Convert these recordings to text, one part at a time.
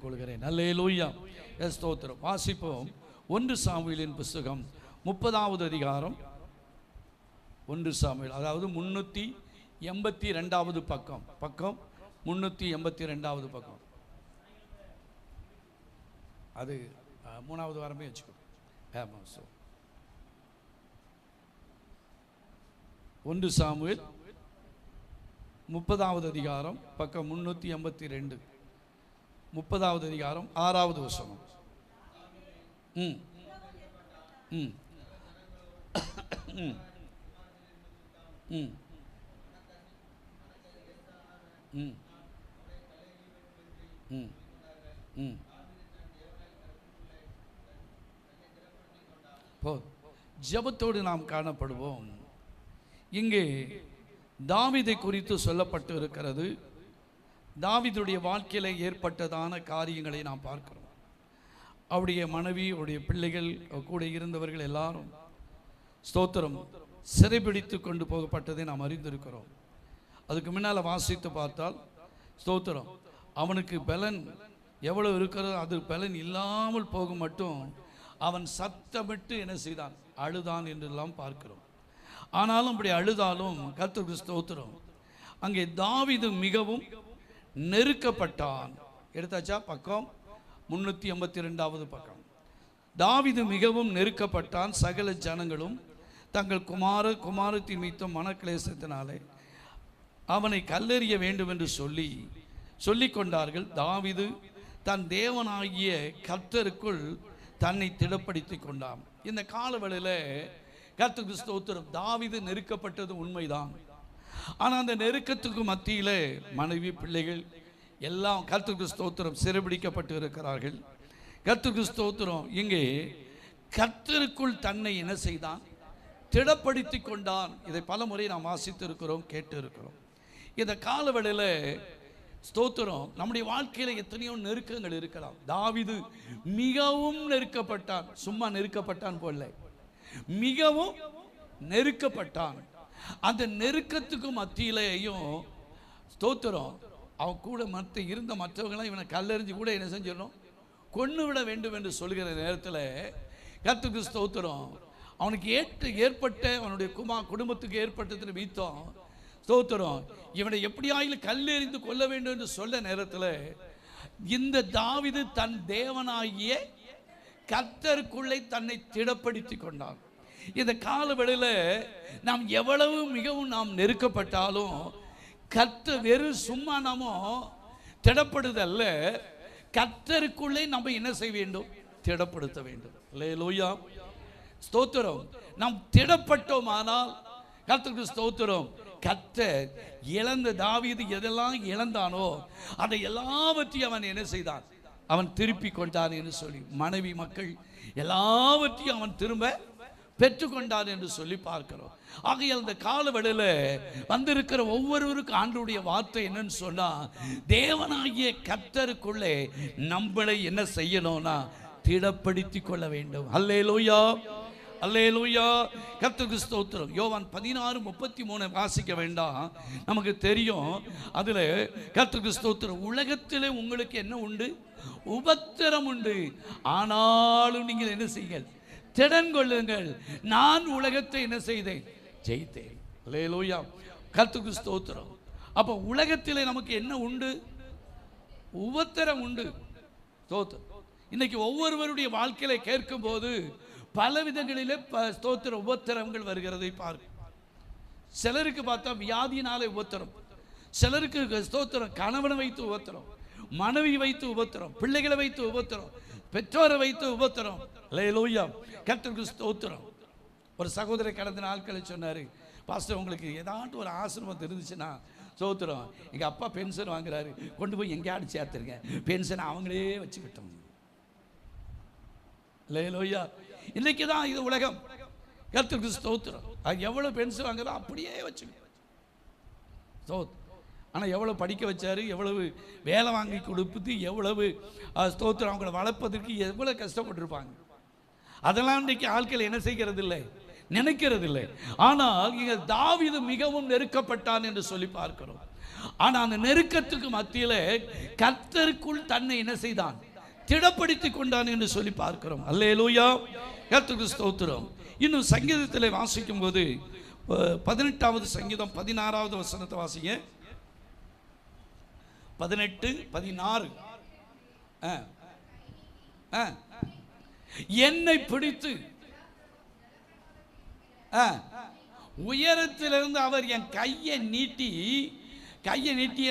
கேட்டுக்கொள்கிறேன். அல்லேலூயா, ஸ்தோத்திரம். வாசிப்போம் 1 சாமுவேலின் புஸ்தகம் 30வது அதிகாரம். 1 சாமுவேல், அதாவது 382வது பக்கம் 382வது பக்கம். அது 3வது வாரமே வச்சுக்கோ. 1 சாமுவேல் 30வது அதிகாரம் பக்கம் 382, 30வது அதிகாரம் 6வது வசனம். ம் ம் ம் ம் ம் ம் ம் ஜெபத்தோடு நாம் காணப்படுவோம். இங்கே தாவீதை குறித்து சொல்லப்பட்டு இருக்கிறது. தாவீதுடைய வாழ்க்கையில் ஏற்பட்டதான காரியங்களை நாம் பார்க்கிறோம். அவருடைய மனைவி, அவருடைய பிள்ளைகள், கூட இருந்தவர்கள் எல்லாரும் ஸ்தோத்திரம் சிறைபிடித்து கொண்டு போகப்பட்டதை நாம் அறிந்திருக்கிறோம். அதுக்கு முன்னால் வாசித்து பார்த்தால் ஸ்தோத்திரம் அவனுக்கு பலன் எவ்வளவு இருக்கிறதோ அது பலன் இல்லாமல் போக மட்டும் அவன் சத்தமிட்டு என்ன செய்தான், அழுதான் என்றெல்லாம் பார்க்கிறோம். ஆனாலும் அப்படி அழுதாலும் கர்த்தருக்கு ஸ்தோத்திரம், அங்கே தாவீது மிகவும் நெருக்கப்பட்டான். எடுத்தாச்சா பக்கம் 382வது பக்கம். தாவீது மிகவும் நெருக்கப்பட்டான். சகல ஜனங்களும் தங்கள் குமாரத்தின் நிமித்தம் மனக்லேசத்தினாலே அவனை கல்லெறிய வேண்டும் என்று சொல்லிக் கொண்டார்கள். தாவீது தன் தேவனாகிய கர்த்தருக்குள் தன்னை திடப்படுத்தி கொண்டான். இந்த காலவெளியில் கர்த்தருக்கு ஸ்தோத்திரம், தாவீது நெருக்கப்பட்டது உண்மைதான். ஆனால் அந்த நெருக்கத்துக்கு மத்தியில் மனைவி, பிள்ளைகள் எல்லாம் கர்த்தருக்கு ஸ்தோத்திரம் சிறைபிடிக்கப்பட்டு இருக்கிறார்கள். கர்த்தருக்கு ஸ்தோத்திரம் இங்கே கர்த்தருக்குள் தன்னை என்ன செய்தான், திடப்படுத்தி கொண்டான். இதை பல முறை நாம் வாசித்து இருக்கிறோம், கேட்டு இருக்கிறோம். இந்த காலவெளியில் ஸ்தோத்திரம் நம்முடைய வாழ்க்கையில் எத்தனையோ நெருக்கங்கள் இருக்கலாம். தாவீது மிகவும் நெருக்கப்பட்டான். சும்மா நெருக்கப்பட்டான் போல, மிகவும் நெருக்கப்பட்டான். அந்த நெருக்கத்துக்கு மத்தியிலேயும் ஸ்தோத்திரம் அவன் கூட இருந்த மற்றவங்களாம் இவனை கல்லெறிஞ்சு கூட என்ன செஞ்சிடணும், கொன்று விட வேண்டும் என்று சொல்கிற நேரத்தில் கர்த்தருக்கு ஸ்தோத்திரம் அவனுக்கு ஏற்பட்ட அவனுடைய குடும்பத்துக்கு ஏற்பட்டதில் மீத்தம் ஸ்தோத்திரம் இவனை எப்படியாயிலும் கல்லெறிந்து கொள்ள வேண்டும் என்று சொல்ல நேரத்தில் இந்த தாவீது தன் தேவனாகிய கர்த்தருக்குள்ளே தன்னை திடப்படுத்தி கொண்டான். இந்த காலவெளியில் நாம் எவ்வளவு மிகவும் நாம் நெருக்கப்பட்டாலும் கர்த்தர் வெறும் சும்மா நாம திடப்படுதல்ல, கர்த்தருக்குள்ளே நம்ம என்ன செய்ய வேண்டும், திடப்படுத்த வேண்டும். அல்லேலூயா, ஸ்தோத்திரம். நாம் திடப்பட்டோமானால் கர்த்தருக்கு ஸ்தோத்திரம், கர்த்தர் இழந்த தாவீது எதெல்லாம் இழந்தானோ அதை எல்லாவற்றையும் அவன் என்ன செய்தான், அவன் திருப்பி கொண்டான் என்று சொல்லி, மனைவி, மக்கள் எல்லாவற்றையும் அவன் திரும்ப பெற்றுக்கொண்டான் என்று சொல்லி பார்க்கிறோம். ஆகையால் இந்த காலவெளியில் வந்திருக்கிற ஒவ்வொருவருக்கும் ஆண்டவருடைய வார்த்தை என்னன்னு சொன்னா, தேவனாகிய கர்த்தருக்குள்ளே நம்மளை என்ன செய்யணும்னா திடப்படுத்தி கொள்ள வேண்டும். அல்லேலூயா, அல்லேலூயா, கர்த்தருக்கு ஸ்தோத்திரம். யோவான் 16:33 வாசிக்க வேண்டாம், நமக்கு தெரியும். அதில் கர்த்தருக்கு ஸ்தோத்திரம், உலகத்திலே உங்களுக்கு என்ன உண்டு, உபத்திரம் உண்டு, ஆனாலும் நீங்கள் என்ன செய்யுங்கள், திடன் கொள்ளுங்கள், நான் உலகத்தை என்ன செய்தேன், ஜெயித்தேன். அல்லேலூயா, கர்த்தருக்கு ஸ்தோத்திரம். அப்போ உலகத்திலே நமக்கு என்ன உண்டு, உபத்திரம் உண்டு. ஸ்தோத்திரம். இன்னைக்கு ஒவ்வொருவருடைய வாழ்க்கையில கேட்கும் போது பல விதங்களிலே ஸ்தோத்திர உபத்திரங்கள் வருகிறதை பார்க்க. சிலருக்கு பார்த்தா வியாதினாலே உபத்திரம், சிலருக்கு ஸ்தோத்திரம் கணவனை வைத்து உபத்திரம், மனைவி வைத்து உபத்திரம், பிள்ளைகளை வைத்து உபத்திரம், பெற்றோரை வைத்து உபத்திரம். அல்லேலூயா, கர்த்தருக்கு ஸ்தோத்திரம். ஒரு சகோதரி கடந்த நாட்களை சொன்னார், பாஸ்டர் உங்களுக்கு ஏதாட்டு ஒரு ஆசிரமம் இருந்துச்சுன்னா ஸ்தோத்திரம், எங்கள் அப்பா பென்ஷன் வாங்குறாரு, கொண்டு போய் எங்கேயாவது சேர்த்துருங்க, பென்ஷனை அவங்களே வச்சுக்கிட்டோம். அல்லேலூயா, இன்னைக்கு தான் இது உலகம். கர்த்தருக்கு ஸ்தோத்திரம். அது எவ்வளோ பென்ஷன் வாங்குறதோ அப்படியே வச்சுக்கணும். ஆனால் எவ்வளோ படிக்க வச்சாரு, எவ்வளவு வேலை வாங்கி கொடுப்பது, எவ்வளவு ஸ்தோத்திரம் அவங்களை வளர்ப்பதற்கு எவ்வளோ கஷ்டப்பட்டிருப்பாங்க. அதெல்லாம் இன்றைக்கு ஆட்கள் என்ன செய்கிறது இல்லை, நினைக்கிறது இல்லை. ஆனால் இங்கே தாவீது மிகவும் நெருக்கப்பட்டான் என்று சொல்லி பார்க்கிறோம். ஆனால் அந்த நெருக்கத்துக்கு மத்தியில் கர்த்தருக்குள் தன்னை என்ன செய்தான்? திடப்படுத்தி கொண்டான் என்று சொல்லி பார்க்கிறோம். அல்லேலூயா, கர்த்தருக்கு ஸ்தோத்திரம். இன்னும் சங்கீதத்தில் வாசிக்கும் போது 18வது சங்கீதம் 16வது வசனத்தை வாசிங்க. 18, 16. என்னை பிடித்து உயரத்திலிருந்து அவர் என் கையை நீட்டி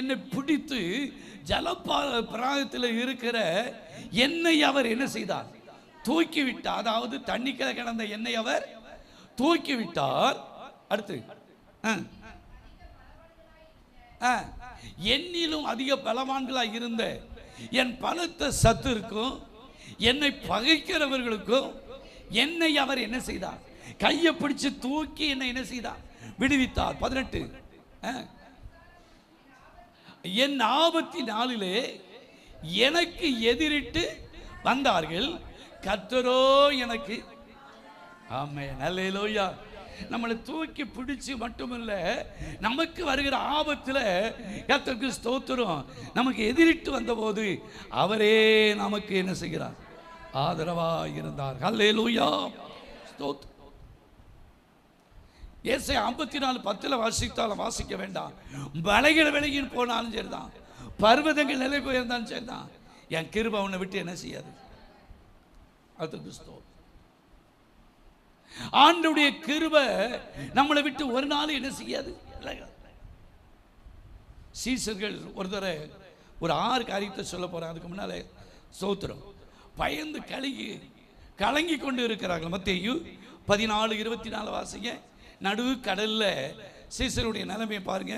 என்னை பிடித்து ஜலப்பிரவாகத்தில் இருக்கிற என்னை அவர் என்ன செய்தார்? தூக்கிவிட்டார். அதாவது தண்ணிக்கரை கிடந்த என்னை அவர் தூக்கிவிட்டார். அடுத்து என்னிலும் அதிக பலவான்களாக இருந்த என் பலத்த சத்துருக்கும் என்னை பகைக்கிறவர்களுக்கும் என்னை அவர் என்ன செய்தார்? கையை பிடிச்சு தூக்கி என்னை என்ன செய்தார்? விடுவித்தார். 18 என் ஆபத்தின் நாளிலே எனக்கு எதிரிட்டு வந்தார்கள், கர்த்தரோ எனக்கு. ஆமென், அல்லேலூயா. நம்மளை தூக்கி பிடிச்சு மட்டுமில்ல, நமக்கு வருகிற ஆபத்தில் கர்த்தருக்கு ஸ்தோத்திரம், நமக்கு எதிரிட்டு வந்தபோது அவரே நமக்கு என்ன செய்கிறார்? ஆதரவாக இருந்தார். அல்லேலூயா, ஸ்தோத்திரம். ஏசாயா 54:10 வாசித்தாலும் வாசிக்க வேண்டாம். மலைகள் விலகி போனாலும் சரிதான், பர்வதங்கள் நிலை போயிருந்தாலும் சரிதான், என் கிருபை அவனை விட்டு என்ன செய்யாது? அதுக்கு ஸ்தோத்திரம். ஆண்டவருடைய கிருபை நம்மளை விட்டு ஒரு நாள் என்ன செய்யாது? சீசர்கள் ஒரு 6 காரியத்தை சொல்ல போறாங்க. அதுக்கு முன்னாலே ஸ்தோத்திரம், பயந்து கலங்கி கொண்டு இருக்கிறார்கள். மத்தேயு 14:24 வாசிங்க. நடு கடல்ல சீசருடைய நிலைமையை பாருங்க.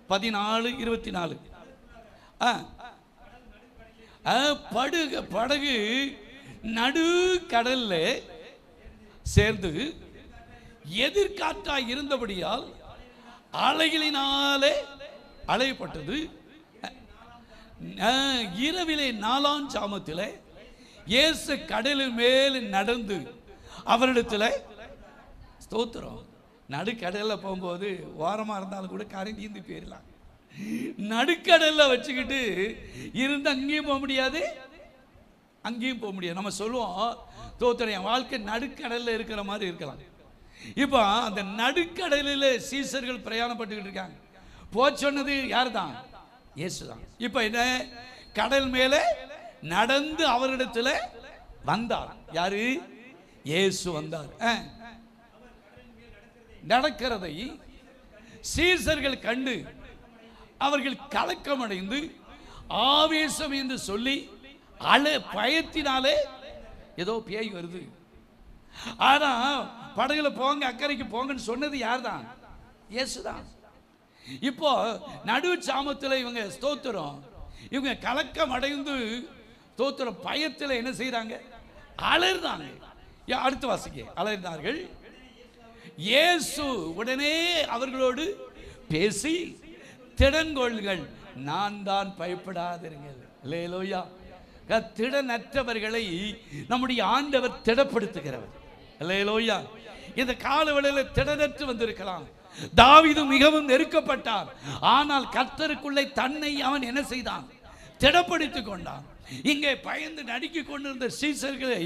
14:24. படகு நடு கடல்ல சேர்ந்து எதிர்காற்றாய் இருந்தபடியால் அலைகளினாலே அலையப்பட்டது. இரவிலே 4ஆம் ஜாமத்தில் இயேசு கடலின் மேல் நடந்து அவரிடத்தில் ஸ்தோத்திரம். நடுக்கடலில் போகும்போது ஓரமாக இருந்தாலும் கூட கரை நீந்தி போயிடலாம். நடுக்கடலில் வச்சுக்கிட்டு இருந்து அங்கேயும் போக முடியாது, அங்கேயும் போக முடியாது. நம்ம சொல்லுவோம், ஸ்தோத்திரம், என் வாழ்க்கை நடுக்கடலில் இருக்கிற மாதிரி இருக்கலாம். இப்போ அந்த நடுக்கடலில் சீசர்கள் பிரயாணப்பட்டுக்கிட்டு இருக்காங்க. சொன்னது யார் தான்? இயேசு தான். இப்போ என்ன? கடல் மேலே நடந்து அவரிடத்தில் வந்தார். யாரு? இயேசு வந்தார். நடக்கிறதை சீசர்கள் கண்டு அவர்கள் கலக்கமடைந்து ஆவேசம் என்று சொல்லி பயத்தினாலே ஏதோ பேய் வருது. ஆனா படகுல போங்க, அக்கறைக்கு போங்கன்னு சொன்னது யார் தான்? இயேசுதான். இப்போ நடு சாமத்தில் இவங்க ஸ்தோத்திரம், இவங்க கலக்கம் அடைந்து ஸ்தோத்திரம் பயத்தில் என்ன செய்யறாங்க? அலர்ந்தாங்க. அடுத்து வாசிக்க, அலர்ந்தார்கள். இயேசு உடனே அவர்களோடு பேசி, திடன்கொள்கள், நான் தான், பயப்படாதிருங்கள். அல்லேலூயா. திடனற்றவர்களை நம்முடைய ஆண்டவர் திடப்படுத்துகிறவர். அல்லேலூயா. இந்த காலவெளியில் திடனற்று வந்திருக்கலாம். தாவீது மிகவும் நெருக்கப்பட்டார். ஆனால் கர்த்தருக்குள்ளே தன்னை அவன் என்ன செய்தான்? திடப்படுத்திக் கொண்டான். இங்கே பயந்து நடுக்கி கொண்டிருந்த சீசர்களை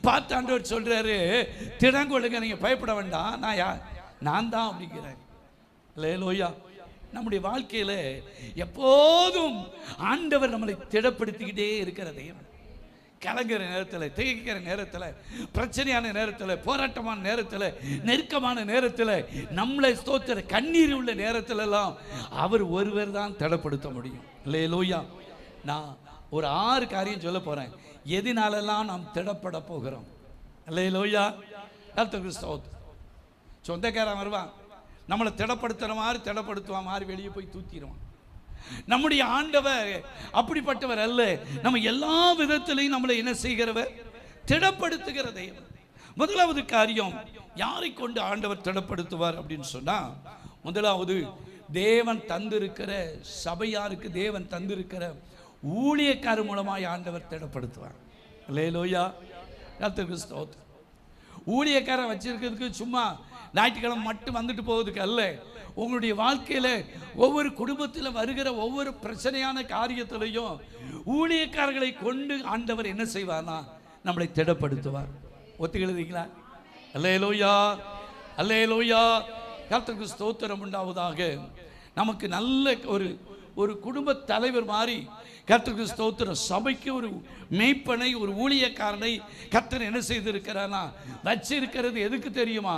பார்த்து ஆண்டவர் சொல்றாரு, திடங்கொள்ளுங்க, நீங்க பயப்பட வேண்டாம், நான் தான் அப்படிங்கிறார். அல்லேலூயா. நம்முடைய வாழ்க்கையில எப்போதும் ஆண்டவர் நம்மளை திடப்படுத்திக்கிட்டே இருக்கிறதையும், கலங்குற நேரத்தில், திகைக்கிற நேரத்தில், பிரச்சனையான நேரத்தில், போராட்டமான நேரத்தில், நெருக்கமான நேரத்தில், நம்மளை ஸ்தோத்திர கண்ணீர் உள்ள நேரத்தில் எல்லாம் அவர் ஒருவர் தான் திடப்படுத்த முடியும். அல்லேலூயா. நான் ஒரு 6 காரியம் சொல்ல போறேன், எதினாலெல்லாம் நாம் திடப்பட போகிறோம். அல்லேலூயா. கர்த்தருக்கு ஸ்தோத்திரம். சொந்தக்காரன் வருவான், நம்மளை திடப்படுத்துற மாதிரி திடப்படுத்துவான், மாதிரி வெளியே போய் தூத்திடுவான். நம்முடைய ஆண்டவர் அப்படிப்பட்டவர் அல்ல. நம்ம எல்லா விதத்திலையும் நம்மளை என்ன செய்கிறவர்? திடப்படுத்துகிற தெய்வம். முதலாவது காரியம், யாரை கொண்டு ஆண்டவர் திடப்படுத்துவார் அப்படின்னு சொன்னா, முதலாவது தேவன் தந்திருக்கிற சபையாருக்கு, தேவன் தந்திருக்கிற ஊழியக்காரர் மூலமாய் ஆண்டவர் திடப்படுத்துவார். அல்லேலூயா. கர்த்தருக்கு ஸ்தோத்திரம். ஊழியக்காரன் வச்சிருக்கிறதுக்கு சும்மா ஞாயிற்றுக்கிழமை மட்டும் வந்துட்டு போவதுக்கு அல்ல. உங்களுடைய வாழ்க்கையில் ஒவ்வொரு குடும்பத்தில் வருகிற ஒவ்வொரு பிரச்சனையான காரியத்திலையும் ஊழியக்காரர்களை கொண்டு ஆண்டவர் என்ன செய்வார்னா நம்மளை திடப்படுத்துவார். ஒத்துக்கிறீங்களா? அல்லேலூயா, அல்லேலூயா. கர்த்தருக்கு ஸ்தோத்திரம் உண்டாவதாக. நமக்கு நல்ல ஒரு குடும்ப தலைவர் மாதிரி கர்த்தருக்கு ஸ்தோத்திரம். சபைக்கு ஒரு மேய்ப்பனை, ஒரு ஊழியக்காரனை கர்த்தர் என்ன செய்திருக்கிறானா வச்சிருக்கிறது எதுக்கு தெரியுமா?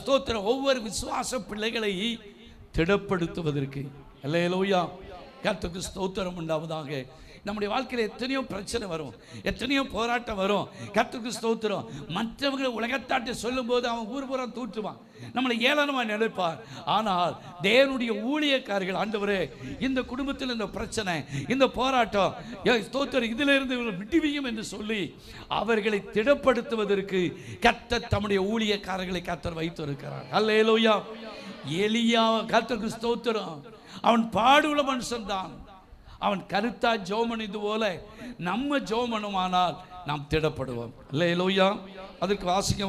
ஸ்தோத்திரம், ஒவ்வொரு விசுவாச பிள்ளைகளை திடப்படுத்துவதற்கு. அல்லேலூயா, கர்த்தருக்கு ஸ்தோத்திரம் உண்டாவதாக. நம்முடைய வாழ்க்கையில் எத்தனையோ பிரச்சனை வரும், எத்தனையோ போராட்டம் வரும். கர்த்தருக்கு ஸ்தோத்திரம். மற்றவங்களை உலகத்தாட்டை சொல்லும் போது அவன் ஊர் புறம் தூற்றுவான், நம்மளை ஏளனமாக நினைப்பார். ஆனால் தேவனுடைய ஊழியக்காரர்கள், ஆண்டவரே இந்த குடும்பத்தில் இந்த பிரச்சனை, இந்த போராட்டம், ஸ்தோத்திரம், இதிலிருந்து விடுவியும் என்று சொல்லி அவர்களை திடப்படுத்துவதற்கு கர்த்தர் தம்முடைய ஊழியக்காரர்களை கர்த்தர் வைத்திருக்கிறார். அல்லேலூயா. எலியா, கர்த்தருக்கு ஸ்தோத்திரம், அவன் பாடுள்ள மனுஷன் தான். அவன் கருத்தா ஜோமனிது போல நம்ம ஜோமனுமானால் நாம் திடப்படுவோம். அல்லேலூயா. அதற்கு வாசிக்க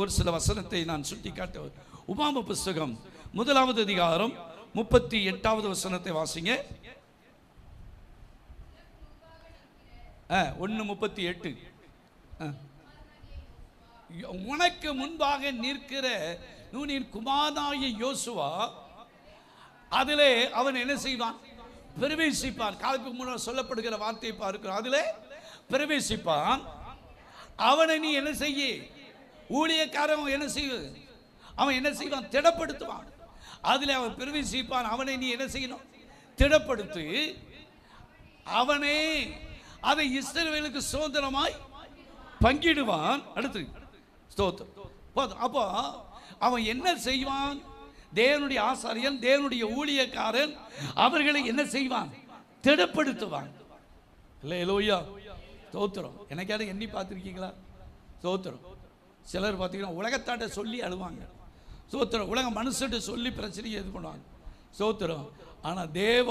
ஒரு சில வசனத்தை நான் சுட்டி காட்ட. உபாம புஸ்தகம் 1 அதிகாரம் 38 வசனத்தை வாசிங்க. 1:38. உனக்கு முன்பாக நிற்கிற நூனின் குமாரனாகிய யோசுவா அதிலே அவன் என்ன செய்வான்? பிரவேசிப்பான். காலத்துக்கு முன்னால் சொல்லப்படுகிற வார்த்தையை பார்க்கிறோம். அதிலே பிரவேசிப்பான். அவனை நீ என்ன செய்ய? ஊழியக்காரன் என்ன செய்ய? அவன் என்ன செய்வான்? திடப்படுத்துவான். அதில் அவன் பிரவேசிப்பான். அவனை நீ என்ன செய்யணும்? திடப்படுத்து. அவனே அதை இஸ்ரவேலுக்கு சுதந்திரமாய் பங்கிடுவான். அடுத்து ஸ்தோத்திரம். அப்போ அவன் என்ன செய்வான்? தேவனுடைய ஆசாரியன், தேவனுடைய ஊழியக்காரன் அவர்களை என்ன செய்வான்? திடப்படுத்துவான். அல்லேலூயா, ஸ்தோத்திரம். எனக்காவது எண்ணி பார்த்துருக்கீங்களா? ஸ்தோத்திரம். சிலர் பார்த்தீங்கன்னா உலகத்தாட்ட சொல்லி அழுவாங்க. ஸ்தோத்திரம். உலக மனுஷன்ட்டு சொல்லி பிரச்சனையை இது பண்ணுவாங்க. ஸ்தோத்திரம். ஆனால் தேவ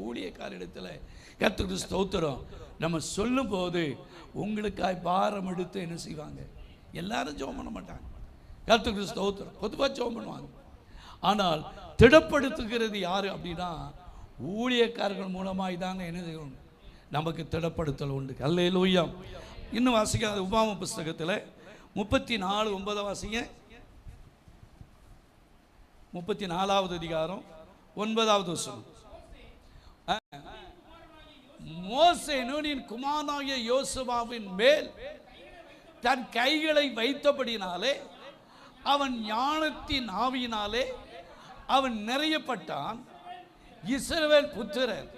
ஊழியக்காரிடத்தில் கர்த்தருக்கு ஸ்தோத்திரம் நம்ம சொல்லும் போது உங்களுக்காய் பாரம் எடுத்து என்ன செய்வாங்க? எல்லாரும் ஜெபம் பண்ண மாட்டாங்க. கர்த்தருக்கு ஸ்தோத்திரம். பொதுவாக ஜெபம் பண்ணுவாங்க. ஆனால் திடப்படுத்துகிறது யாரு அப்படின்னா ஊழியக்காரர்கள் மூலமாய் தாங்க என்ன செய்யணும்? நமக்கு திடப்படுத்தல் உண்டு. அல்லேலூயா. இன்னும் வாசிக்காத உபாம புஸ்தகத்தில் 34:9 வாசிங்க. 34 அதிகாரம் 9 வசனம். மோசே நூனின் குமாரனாகிய யோசுவாவின் மேல் தன் கைகளை வைத்தபடினாலே அவன் ஞானத்தின் ஆவியினாலே அவன் நிறையப்பட்டான். இஸ்ரவேல் புத்திரர்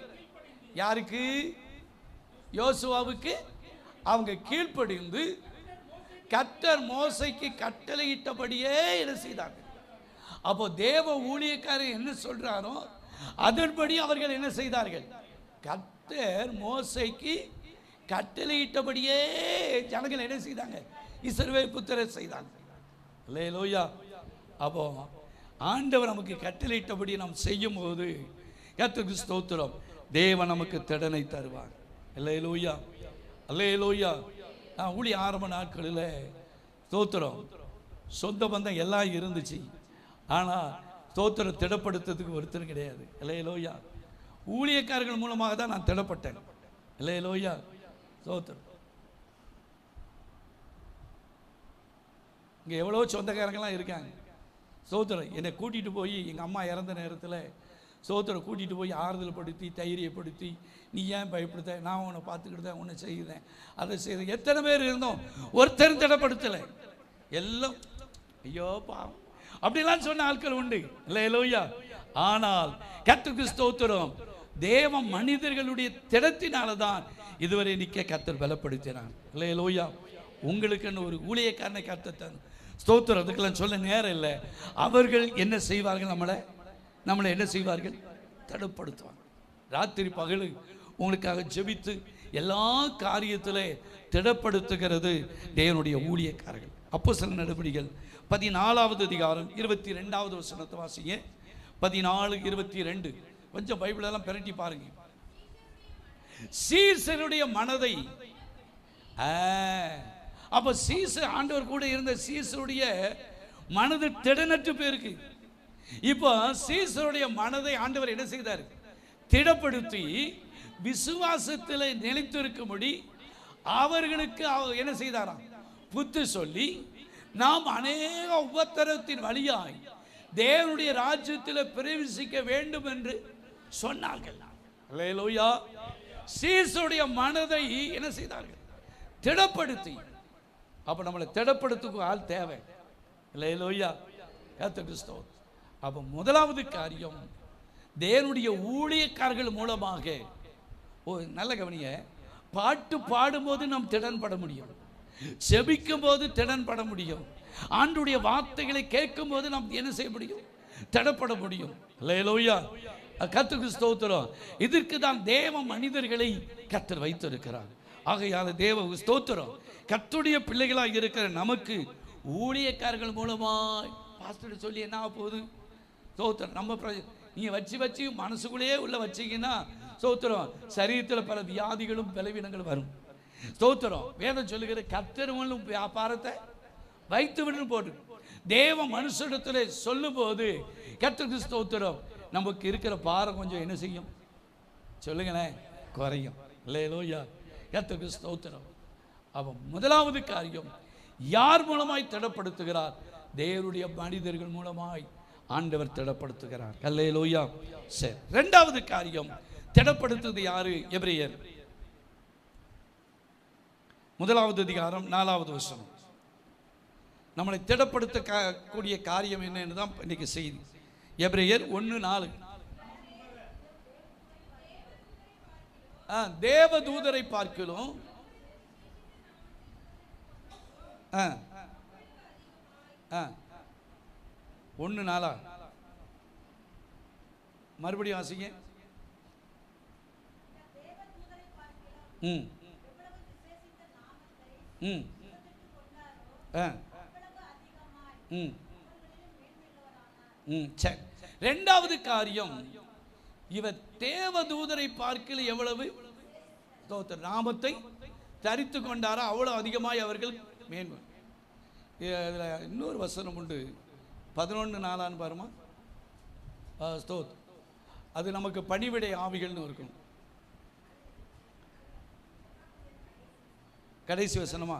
யாருக்கு? யோசுவாவுக்கு அவங்க கீழ்ப்படிந்து கர்த்தர் மோசைக்கு கட்டளையிட்டபடியே என்ன செய்தார்கள். அப்போ தேவ ஊழியக்காரர் என்ன சொல்றாரோ அதன்படி அவர்கள் என்ன செய்தார்கள்? கர்த்தர் மோசைக்கு கட்டளையிட்டபடியே ஜனங்கள் என்ன செய்தாங்க? இஸ்ரவேல் புத்திரர் செய்தாங்க. அல்லேலூயா. அப்போ ஆண்டவர் நமக்கு கட்டளையிட்டபடி நாம் செய்யும் போது கர்த்தருக்கு ஸ்தோத்திரம், தேவன் நமக்கு திடனை தருவார். அல்லேலூயா, அல்லேலூயா. நான் ஊழிய ஆரம்ப நாட்களில் ஸ்தோத்திரம் சொந்த பந்தம் எல்லாம் இருந்துச்சு. ஆனால் ஸ்தோத்திரம் திடப்படுத்துறதுக்கு ஒருத்தர் கிடையாது. அல்லேலூயா. ஊழியக்காரர்கள் மூலமாக தான் நான் திடப்பட்டேன். அல்லேலூயா, ஸ்தோத்திரம். இங்கே எவ்வளோ சொந்தக்காரங்களாம் இருக்காங்க. ஸ்தோத்திரம். என்னை கூட்டிகிட்டு போய் எங்கள் அம்மா இறந்த நேரத்தில் ஸ்தோத்திரம் கூட்டிகிட்டு போய் ஆறுதல் படுத்தி தைரியப்படுத்தி, நீ ஏன் பயப்படுத்த, நான் உன்னை பார்த்துக்கிட்டு தான் உன்னை செய்தேன், அதை செய்தேன். எத்தனை பேர் இருந்தோம், ஒருத்தரும் திடப்படுத்தலை. எல்லாம் ஐயோ பாவம் அப்படிலாம் சொன்ன ஆட்கள் உண்டு. அல்லேலூயா. ஆனால் கர்த்தருக்கு ஸ்தோத்திரம், தேவ மனிதர்களுடைய திடத்தினால தான் இதுவரை நிற்க கர்த்தர் பலப்படுத்தினான். அல்லேலூயா. உங்களுக்குன்னு ஒரு ஊழியக்காரனை கர்த்தர் ஸ்தோத்திரம். அதுக்கெல்லாம் சொல்ல நேரம் இல்லை. அவர்கள் என்ன செய்வார்கள்? நம்மளை என்ன செய்வார்கள்? திடப்படுத்துவாங்க. ராத்திரி பகல் உங்களுக்காக ஜெபித்து எல்லா காரியத்திலே திடப்படுத்துகிறது தேவனுடைய ஊழியக்காரர்கள். அப்போஸ்தலர் நடபடிகள் 14 அதிகாரம் 22 வசனத்தை வாசிங்க. 14:22. கொஞ்சம் பைபிளெல்லாம் பிரட்டி பாருங்க. சீசருடைய மனதை அப்ப சீசர், ஆண்டவர் கூட இருந்த சீசருடைய மனது திடனற்று போயிருக்கு. இப்போ சீசருடைய மனதை ஆண்டவர் என்ன செய்தார்? திடப்படுத்தி விசுவாசத்தில் நிலைத்திருக்கும்படி அவர்களுக்கு என்ன செய்தாராம்? புத்தி சொல்லி, நாம் அநேக உபத்திரத்தின் வழியாய் தேவனுடைய ராஜ்யத்தில் பிரவேசிக்க வேண்டும் என்று சொன்னார்கள். அல்லேலூயா. சீசருடைய மனதை என்ன செய்தார்கள்? திடப்படுத்தி. அப்ப நம்மளை திடப்படுத்துக்கு ஆள் தேவை. அல்லேலூயா. கிறிஸ்தவ. அப்ப முதலாவது காரியம், தேவனுடைய ஊழியக்காரர்கள் மூலமாக, நல்ல கவனிய, பாட்டு பாடும்போது நாம் திடன்பட முடியும், செபிக்கும் போது திடன்பட முடியும், ஆண்டுடைய வார்த்தைகளை கேட்கும் போது நாம் என்ன செய்ய முடியும்? திடப்பட முடியும். அல்லேலூயா. கர்த்தருக்கு ஸ்தோத்திரம். இதற்கு தான் தேவ மனிதர்களை கர்த்தர் வைத்திருக்கிறார். ஆகையால தேவ ஸ்தோத்திரம். கர்த்தருடைய பிள்ளைகளாக இருக்கிற நமக்கு ஊழியக்காரர்கள் மூலமாய் பாஸ்டர் சொல்லி என்ன போகுது? ஸ்தோத்திரம். நம்ம நீங்க வச்சு மனசுக்குள்ளேயே உள்ள வச்சீங்கன்னா ஸ்தோத்திரம், சரீரத்தில் பல வியாதிகளும் பலவீனங்களும் வரும். ஸ்தோத்திரம். வேதம் சொல்லுகிற கர்த்தரும் வியாபாரத்தை வைத்து விடு போட்டு தேவ மனுஷிடத்தில் சொல்லும் போது கர்த்தருக்கு ஸ்தோத்திரம், நமக்கு இருக்கிற பாரம் கொஞ்சம் என்ன செய்யும்? சொல்லுங்களேன், குறையும். அல்லேலூயா. கர்த்தருக்கு ஸ்தோத்திரம். அப்ப முதலாவது காரியம், யார் மூலமாய் திடப்படுத்துகிறார்? தேவனுடைய மனிதர்கள் மூலமாய் ஆண்டவர் திடப்படுத்துகிறார். அல்லேலூயா. சரி, இரண்டாவது காரியம், திடப்படுத்துவது யாரு? எபிரேயர் 1:4 நம்மளை திடப்படுத்த கூடிய காரியம் என்னன்னு தான் இன்னைக்கு செய்தி. எபிரேயர் 1:4. தேவ தூதரை பார்க்கிறோம். 1:4 மறுபடியும் வாசிங்க. இரண்டாவது காரியம், இவர் தேவதூதரை பார்க்கல எவ்வளவு நாமத்தை தரித்து கொண்டாரோ அவ்வளவு அதிகமாய் அவர்கள் மேன்மை. இன்னொரு வசனம் உண்டு, 11:4 பாருமா. ஸ்தோத், அது நமக்கு பணிவிடை ஆவிகள்னு இருக்கும். கடைசி வசனமா,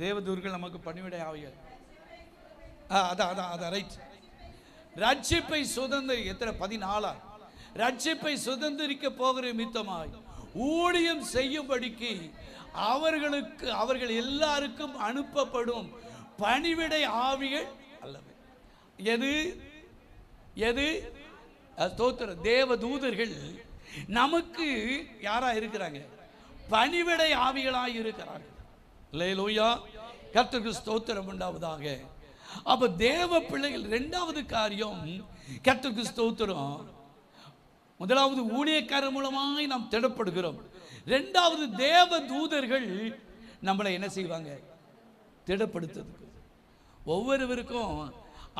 தேவதூர்கள் நமக்கு பணிவிடை ஆவிகள். அதான் ரைட். ரட்சிப்பை சுதந்திரி எத்தனை 14 ரட்சிப்பை சுதந்திரிக்க போகிற நிமித்தமாய் ஊழியம் செய்யும்படிக்கு அவர்கள் எல்லாருக்கும் அனுப்பப்படும் பணிவிடை ஆவிகள் அல்லவே. எது எது? ஸ்தோத்திர. தேவ தூதர்கள் நமக்கு யாரா இருக்கிறாங்க? பணிவிடை ஆவிகளாய் இருக்கிறார்கள். அல்லேலூயா. கர்த்தருக்கு ஸ்தோத்திரம் உண்டாவதாக. அப்ப தேவ பிள்ளைகள், இரண்டாவது காரியம் கர்த்தருக்கு ஸ்தோத்திரம். முதலாவது ஊழியக்காரர் மூலமாய் நாம் திடப்படுகிறோம். இரண்டாவது தேவ தூதர்கள் நம்மளை என்ன செய்வாங்க? திடப்படுத்துறதுக்கு. ஒவ்வொருவருக்கும்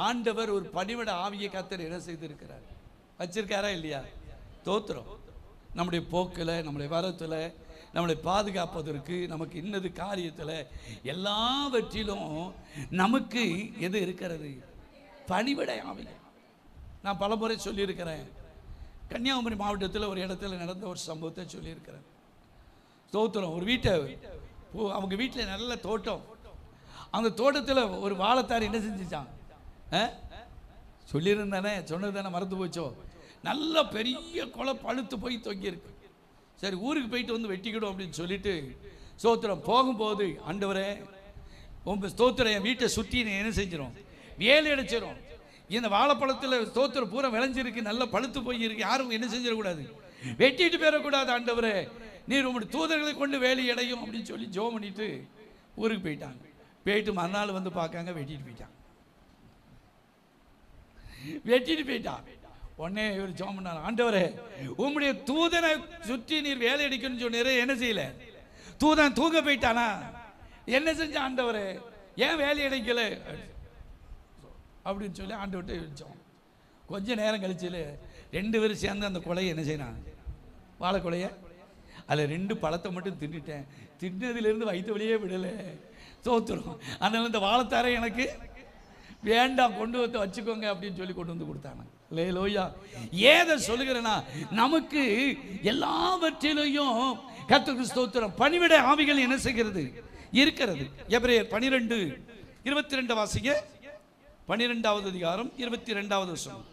ஆண்டவர் ஒரு பணிவிட ஆவியை கர்த்தர் என்ன செய்திருக்கிறார்? வச்சிருக்காரா இல்லையா? ஸ்தோத்திரம். நம்முடைய போக்கில், நம்முடைய வரத்தில், நம்மளை பாதுகாப்பதற்கு, நமக்கு இன்னது காரியத்தில், எல்லாவற்றிலும் நமக்கு எது இருக்கிறது? பணிவிடை ஆவிகள். நான் பல முறை சொல்லியிருக்கிறேன். கன்னியாகுமரி மாவட்டத்தில் ஒரு இடத்துல நடந்த ஒரு சம்பவத்தை சொல்லியிருக்கிறேன். ஸ்தோத்திரம். ஒரு வீட்டை, அவங்க வீட்டில் நல்ல தோட்டம். அந்த தோட்டத்தில் ஒரு வாழைத்தார் என்ன செஞ்சிச்சான்? சொல்லியிருந்தானே, சொன்னது தானே, மறந்து போச்சோ. நல்ல பெரிய கொலை பழுத்து போய் தொங்கியிருக்கு. சரி, ஊருக்கு போயிட்டு வந்து வெட்டிக்கிடும் அப்படின்னு சொல்லிட்டு ஸ்தோத்திரம் போகும்போது, ஆண்டவரே உங்கள் ஸ்தோத்திரம் என் வீட்டை சுற்றி என்ன செஞ்சிடும்? வேலை அடைச்சிடும். இந்த வாழைப்பழத்தில் ஸ்தோத்திரம் பூரா விளைஞ்சிருக்கு, நல்ல பழுத்து போயிருக்கு, யாரும் என்ன செஞ்சிடக்கூடாது, வெட்டிட்டு போயிடக்கூடாது. ஆண்டவரே நீர் உங்களுடைய தூதர்களை கொண்டு வேலை அடையும் அப்படின்னு சொல்லி ஜோம் பண்ணிட்டு ஊருக்கு போயிட்டாங்க. போயிட்டு மறுநாள் வந்து பார்க்காங்க, வெட்டிட்டு போயிட்டான். உடனே இவர் ஜோம் பண்ணார், ஆண்டவரே உங்களுடைய தூதனை சுற்றி நீர் வேலை அடிக்கணும்னு சொன்னீர், என்ன செய்யல? தூதன் தூங்க போயிட்டானா? என்ன செஞ்ச ஆண்டவரே, ஏன் வேலை அடைக்கல அப்படின்னு சொல்லி ஆண்டவர்கிட்ட வச்சோம். கொஞ்ச நேரம் கழிச்சு 2 பேரும் சேர்ந்து அந்த கொலையை என்ன செய்யணும்? வாழை கொலையை அதில் 2 பழத்தை மட்டும் தின்னுட்டேன், தின்னதுலேருந்து வயிற்று வழியே விடலை, தோத்துரும். அதனால் இந்த வாழைத்தாரை எனக்கு வேண்டாம், கொண்டு வந்து வச்சுக்கோங்க அப்படின்னு சொல்லி கொண்டு வந்து கொடுத்தாங்க. அல்லேலூயா. ஏதை சொல்லுகிறேன்னா, நமக்கு எல்லாவற்றிலையும் கர்த்தருக்கு ஸ்தோத்திரம் பணிவிட ஆவிகள் என்ன செய்கிறது இருக்கிறது. எபிரேயர் 12:22 வாசிங்க. 12வது அதிகாரம் 22வது வசனம்.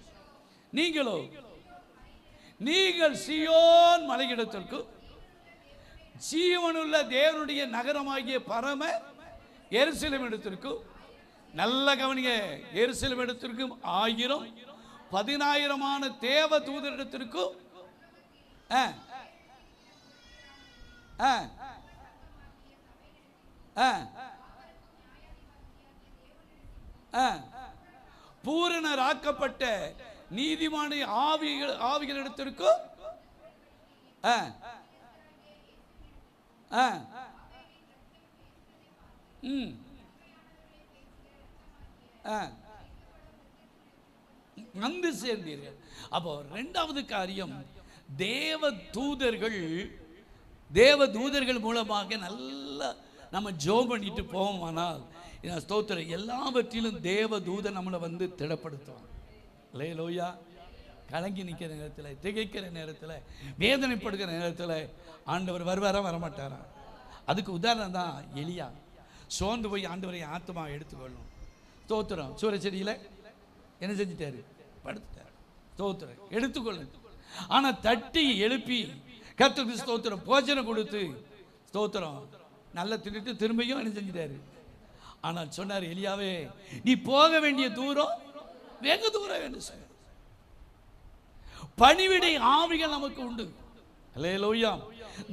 நீங்கள் சீயோன் மலையிடத்திற்கு ஜீவனுள்ள தேவனுடைய நகரமாகிய பரம எருசலேம் இடத்திற்கு, நல்ல கவனிங்க, எருசலேம் இடத்திற்கும் 1000 10,000 தேவ தூதரிடத்திற்கும் பூரணராக்கப்பட்ட நீதிமான ஆவிகளிடத்திற்கும் வந்து சேர்ந்தீர்கள். அப்போ 2வது காரியம், தேவ தூதர்கள் மூலமாக நல்லா நம்ம ஜெபம் பண்ணிட்டு போவோமானால், ஸ்தோத்திரம், எல்லாவற்றிலும் தேவ தூதன் நம்மளை வந்து திடப்படுத்துவான். அல்லேலூயா. கலங்கி நிற்கிற நேரத்தில், திகைக்கிற நேரத்தில், வேதனைப்படுகிற நேரத்தில் ஆண்டவர் வருவாரா வரமாட்டாரா? அதுக்கு உதாரணம் தான் எலியா. சோர்ந்து போய் ஆண்டவரை ஆத்மா எடுத்துக்கொள்ளும். ஸ்தோத்திரம். சூரியச்செடியில் என்ன செஞ்சிட்டாரு? படுத்துட்டார். ஸ்தோத்திரம், எடுத்துக்கொள்ளும். ஆனால் தட்டி எழுப்பி கர்த்தருக்கு ஸ்தோத்திரம் போஜனம் கொடுத்து, ஸ்தோத்திரம், நல்லா தின்னுட்டு திரும்பியும் என்ன செஞ்சிட்டாரு? ஆனால் சொன்னார், எலியாவே, நீ போக வேண்டிய தூரம் வெகு தூரம் என்று சொன்னார். பணிவிடை ஆவிகள் நமக்கு உண்டு. அல்லேலூயா.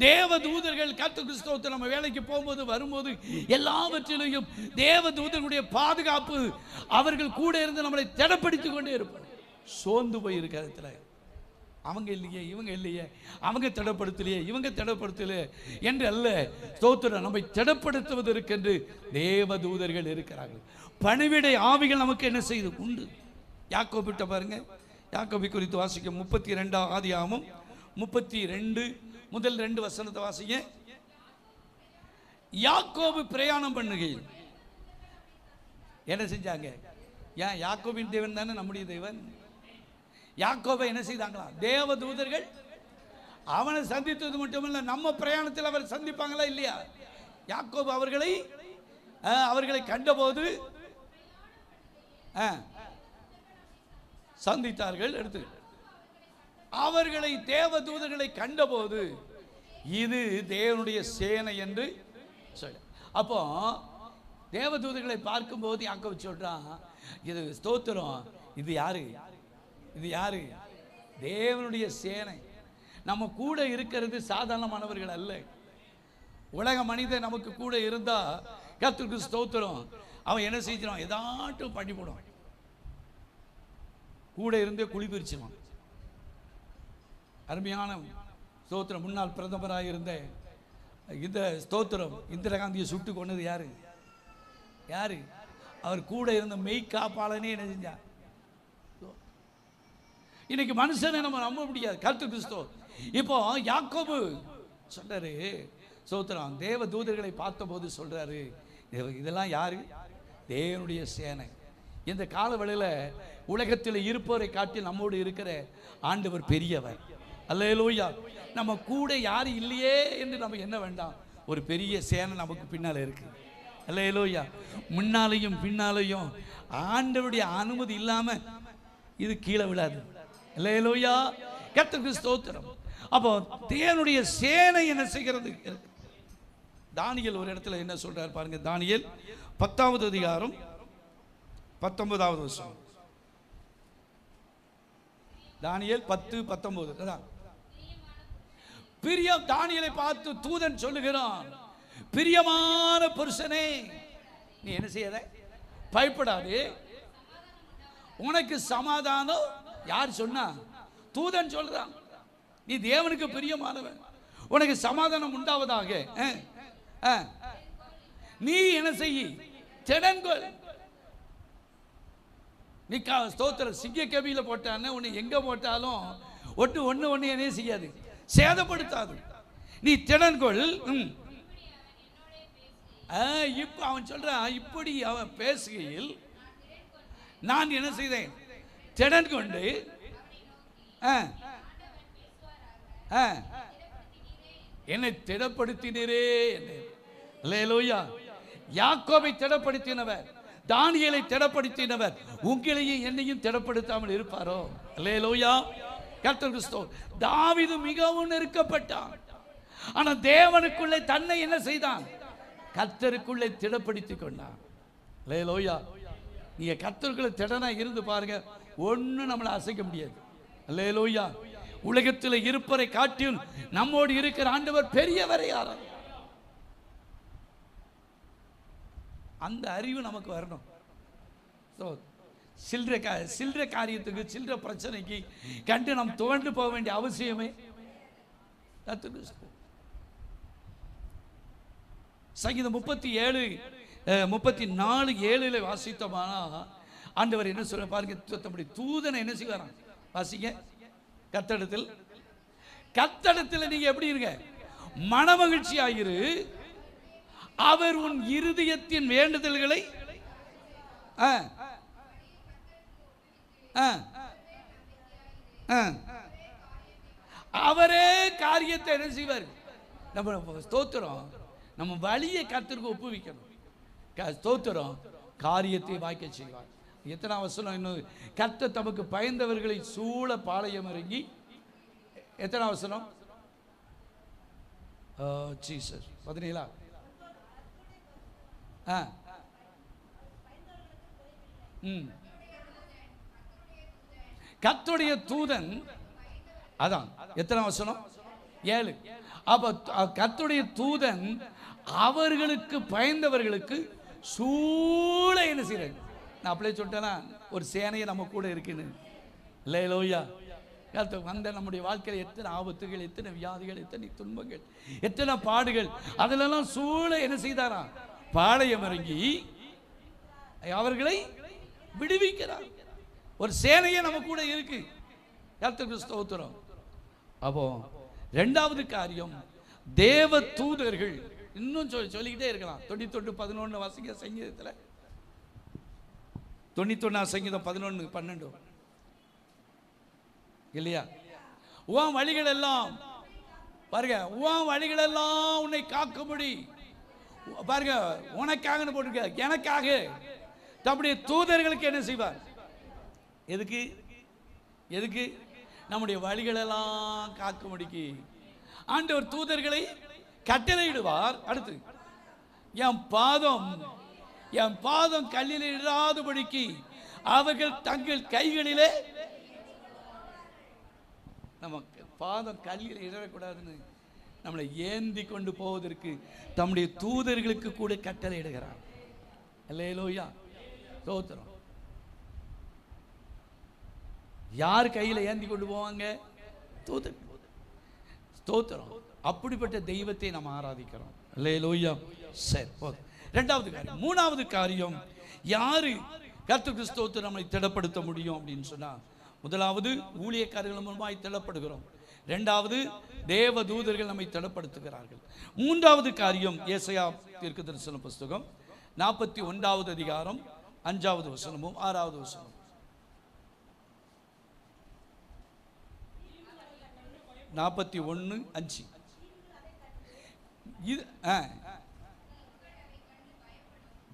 தேவ தூதர்கள் கர்த்தருக்கு ஸ்தோத்திரம் நம்ம வேலைக்கு போகும்போது வரும்போது எல்லாவற்றிலையும் தேவ தூதர்களுடைய பாதுகாப்பு, அவர்கள் கூட இருந்து நம்மளை திடப்படுத்திக் கொண்டே இருப்பார். சோர்ந்து போயிருக்கிற இடத்துல அவங்க இல்லையே, இவங்க இல்லையே, அவங்க திடப்படுத்தலையே, இவங்க திடப்படுத்தலையே என்று அல்ல, ஸ்தோத்திரம், நம்மை திடப்படுத்துவதற்கென்று தேவ தூதர்கள் இருக்கிறார்கள். பணிவிடை ஆவிகள் நமக்கு என்ன செய்து உண்டு. யாக்கோபிட்ட பாருங்க, யாக்கோபி குறித்து வாசிக்க 32 ஆதியாகமம் 32 முதல் 2 வசனத்தை வாசிங்க. யாக்கோபு பிரயாணம் பண்ணுகையில் என்ன செஞ்சாங்க? ஏன்? யாக்கோபின் தேவன் தானே நம்முடைய தேவன். யாக்கோபை என்ன செய்தாங்களா? தேவ தூதர்கள் அவனை சந்தித்தது மட்டுமல்ல, நம்ம பிரயாணத்தில் அவர் சந்திப்பாங்களா இல்லையா? யாக்கோபு அவர்களை கண்டபோது சந்தித்தார்கள். எடுத்து அவர்களை தேவ தூதர்களை கண்டபோது இது தேவனுடைய சேனை என்று சொல்ல. அப்போ தேவ தூதர்களை பார்க்கும்போது யாக்கோபு சொல்றான், இது ஸ்தோத்திரம், இது யாரு? இது யாரு? தேவனுடைய சேனை. நம்ம கூட இருக்கிறது சாதாரணமானவர்கள் அல்ல. உலக மனிதன் நமக்கு கூட இருந்தா கர்த்தருக்கு ஸ்தோத்திரம், அவன் என்ன செஞ்சிடும்? ஏதாட்டும் பண்ணி போடுவான். கூட இருந்தே குழி பிரிச்சுவான். அருமையான ஸ்தோத்திரம், முன்னாள் பிரதமராக இருந்த இந்த ஸ்தோத்திரம் இந்திரா காந்தியை சுட்டு கொண்டது யாரு? அவர் கூட இருந்த மெய் காப்பாளனே என்ன செஞ்சார்? இன்னைக்கு மனுஷனை நம்ம நம்ப முடியாது. கர்த்தருக்கு ஸ்தோத்திரம். இப்போ யாக்கோபு சொல்றாரு, ஸ்தோத்திரம், தேவ தூதர்களை பார்த்தபோது சொல்றாரு, இதெல்லாம் யாரு? தேவனுடைய சேனை. இந்த காலவெளியில் உலகத்தில் இருப்பவரை காட்டி நம்மோடு இருக்கிற ஆண்டவர் பெரியவர். அல்லேலூயா. நம்ம கூட யாரும் இல்லையே என்று நம்ம என்ன வேண்டாம், ஒரு பெரிய சேனை நமக்கு பின்னால் இருக்கு. அல்லேலூயா. முன்னாலையும் பின்னாலையும் ஆண்டவருடைய அனுமதி இல்லாம இது கீழே விடாது. அல்லேலூயா. கர்த்தருக்கு ஸ்தோத்திரம். அப்போ தேவனுடைய சேனை என்ன செய்கிறது? தானியேல் ஒரு இடத்துல என்ன சொல்றார் பாருங்க. தானியேல் 10வது அதிகாரம் 19வது வசனம். தானியேல் 10:19. பிரியம் தானியேலை பார்த்து தூதன் சொல்லுகிறான், பிரியமான புருஷனே, நீ என்ன செய்யாத, பயப்படாது, உனக்கு சமாதானம். யார் சொன்னா? தூதன் சொல்றான். நீ தேவனுக்கு பிரியமானவன், உனக்கு சமாதானம் உண்டாவதாக. நீ என்ன செய்ய? திடன்கொள். நீ ஸ்தோத்திரம், சிங்க கபியில போட்டான்னு உன்னை எங்க போட்டாலும் ஒன்று என்ன செய்யாது, சேதப்படுத்தாது. நீ திடன்கொள். இப்போ அவன் சொல்றான், இப்படி அவன் பேசுகையில் நான் என்ன செய்தேன்? திடன் கொண்டு என்னை திடப்படுத்தினரே. அல்லேலூயா. யாக்கோபை திடப்படுத்தினவர், தானியேலை திடப்படுத்தினவர் உங்களையும் என்னையும் திடப்படுத்தாமல் இருப்பாரோ? அல்லேலூயா. கர்த்தருக்கு ஸ்தோத்திரம். தாவீது மிகவும் நெருக்கப்பட்டான். ஆனா தேவனுக்குள்ளே தன்னை என்ன செய்தான்? கர்த்தருக்குள்ளே திடப்படுத்திக் கொண்டான். அல்லேலூயா. நீங்க கர்த்தருக்குள்ளே திடனா இருந்து பாருங்க, ஒன்னும் நம்மளை அசைக்க முடியாது. அல்லேலூயா. உலகத்தில் இருப்பரை காட்டியும் நம்மோடு இருக்கிற ஆண்டவர் பெரியவரை யாரா? அந்த அறிவு நமக்கு வரணும். சில்லற காரியத்துக்கு, சில்லற பிரச்சனைக்கு கண்டு நாம் துவண்டு போக வேண்டிய அவசியமே. சங்கீதம் 34:7 வாசித்தோமானா ஆண்டவர் என்ன சொல்ல பாருங்க. தம்முடைய தூதனை என்ன செய்வாராம்? வாசிங்க. கத்தடத்தில் நீங்க எப்படி இருங்க? மனமகிழ்ச்சி ஆகிரு. அவர் உன் இருதயத்தின் வேண்டுதல்களை அவரே காரியத்தை என்ன செய்வார்? நம்ம ஸ்தோத்திரம், நம்ம வழியை கர்த்தருக்கு ஒப்புவிக்கணும். ஸ்தோத்திரம், காரியத்தை வாய்க்க செய்வார். எத்தனை வசனம் இன்னும்? கர்த்தர் தமக்கு பயந்தவர்களை சூழ பாளையம் இறங்கி. எத்தனை வசனம்? 17. கர்த்தருடைய தூதன், அதான் எத்தனை வசனம்? 7. அப்ப கர்த்தருடைய தூதன் அவர்களுக்கு பயந்தவர்களுக்கு சூழ என்ன செய்யறாங்க? நான் அப்படியே சொல்லிட்டேன்னா, ஒரு சேனையை நம்ம கூட இருக்குன்னு. அல்லேலூயா. வந்த நம்முடைய வாழ்க்கையில் எத்தனை ஆபத்துகள், எத்தனை வியாதிகள், எத்தனை துன்பங்கள், எத்தனை பாடுகள், அதிலெல்லாம் சூழ என்ன செய்தாரா? பாளையம் இறங்கி அவர்களை விடுவிக்கிறார். ஒரு சேனையே நம்ம கூட இருக்கு. கர்த்தருக்கு ஸ்தோத்திரம். அப்போ இரண்டாவது காரியம், தேவ தூதர்கள். இன்னும் சொல்லிக்கிட்டே இருக்கலாம். 91:11 வாசிக்க. சங்கீதத்தில் 91 சங்கீதம் 11:12 இல்லையா? உன் வழிகள் எல்லாம் பாருங்க, உன் வழிகள் எல்லாம் உன்னை காக்கும்படி பாருங்க, உனக்காக போட்டிருக்க, எனக்காக தம்முடைய தூதர்களுக்கு என்ன செய்வார்? எதுக்கு? நம்முடைய வழிகளெல்லாம் காக்கும்படிக்கு ஆண்டவர் தூதர்களை கட்டளையிடுவார். அடுத்து, என் பாதம் கல்லில் இடாதபடிக்கு அவர்கள் தங்கள் கைகளிலே, நமக்கு பாதம் கல்லில் இடக்கூடாதுன்னு நம்மளை ஏந்தி கொண்டு போவதற்கு தம்முடைய தூதர்களுக்கு கூட கட்டளை இடுகிறார். அல்லேலூயா. ஸ்தோத்திரம். யார் கையில ஏந்தி கொண்டு போவாங்க? தூதர். ஸ்தோத்திரம். அப்படிப்பட்ட தெய்வத்தை நாம் ஆராதிக்கிறோம். அல்லேலூயா. சரி, போதும். இரண்டாவது காரியம். மூணாவது காரியம், யாரு கர்த்தருக்கு ஸ்தோத்திரம் நம்மை திடப்படுத்த முடியும் அப்படின்னு சொன்னா, முதலாவது ஊழியக்காரர்கள் மூலமாய் திடப்படுகிறோம். இரண்டாவது தேவ தூதர்கள் நம்மை திடப்படுத்துகிறார்கள். மூன்றாவது காரியம், ஏசாயா தீர்க்கதரிசன புஸ்தகம் 41வது அதிகாரம் 5வது வசனமும் 6வது வசனம். 41:5. இது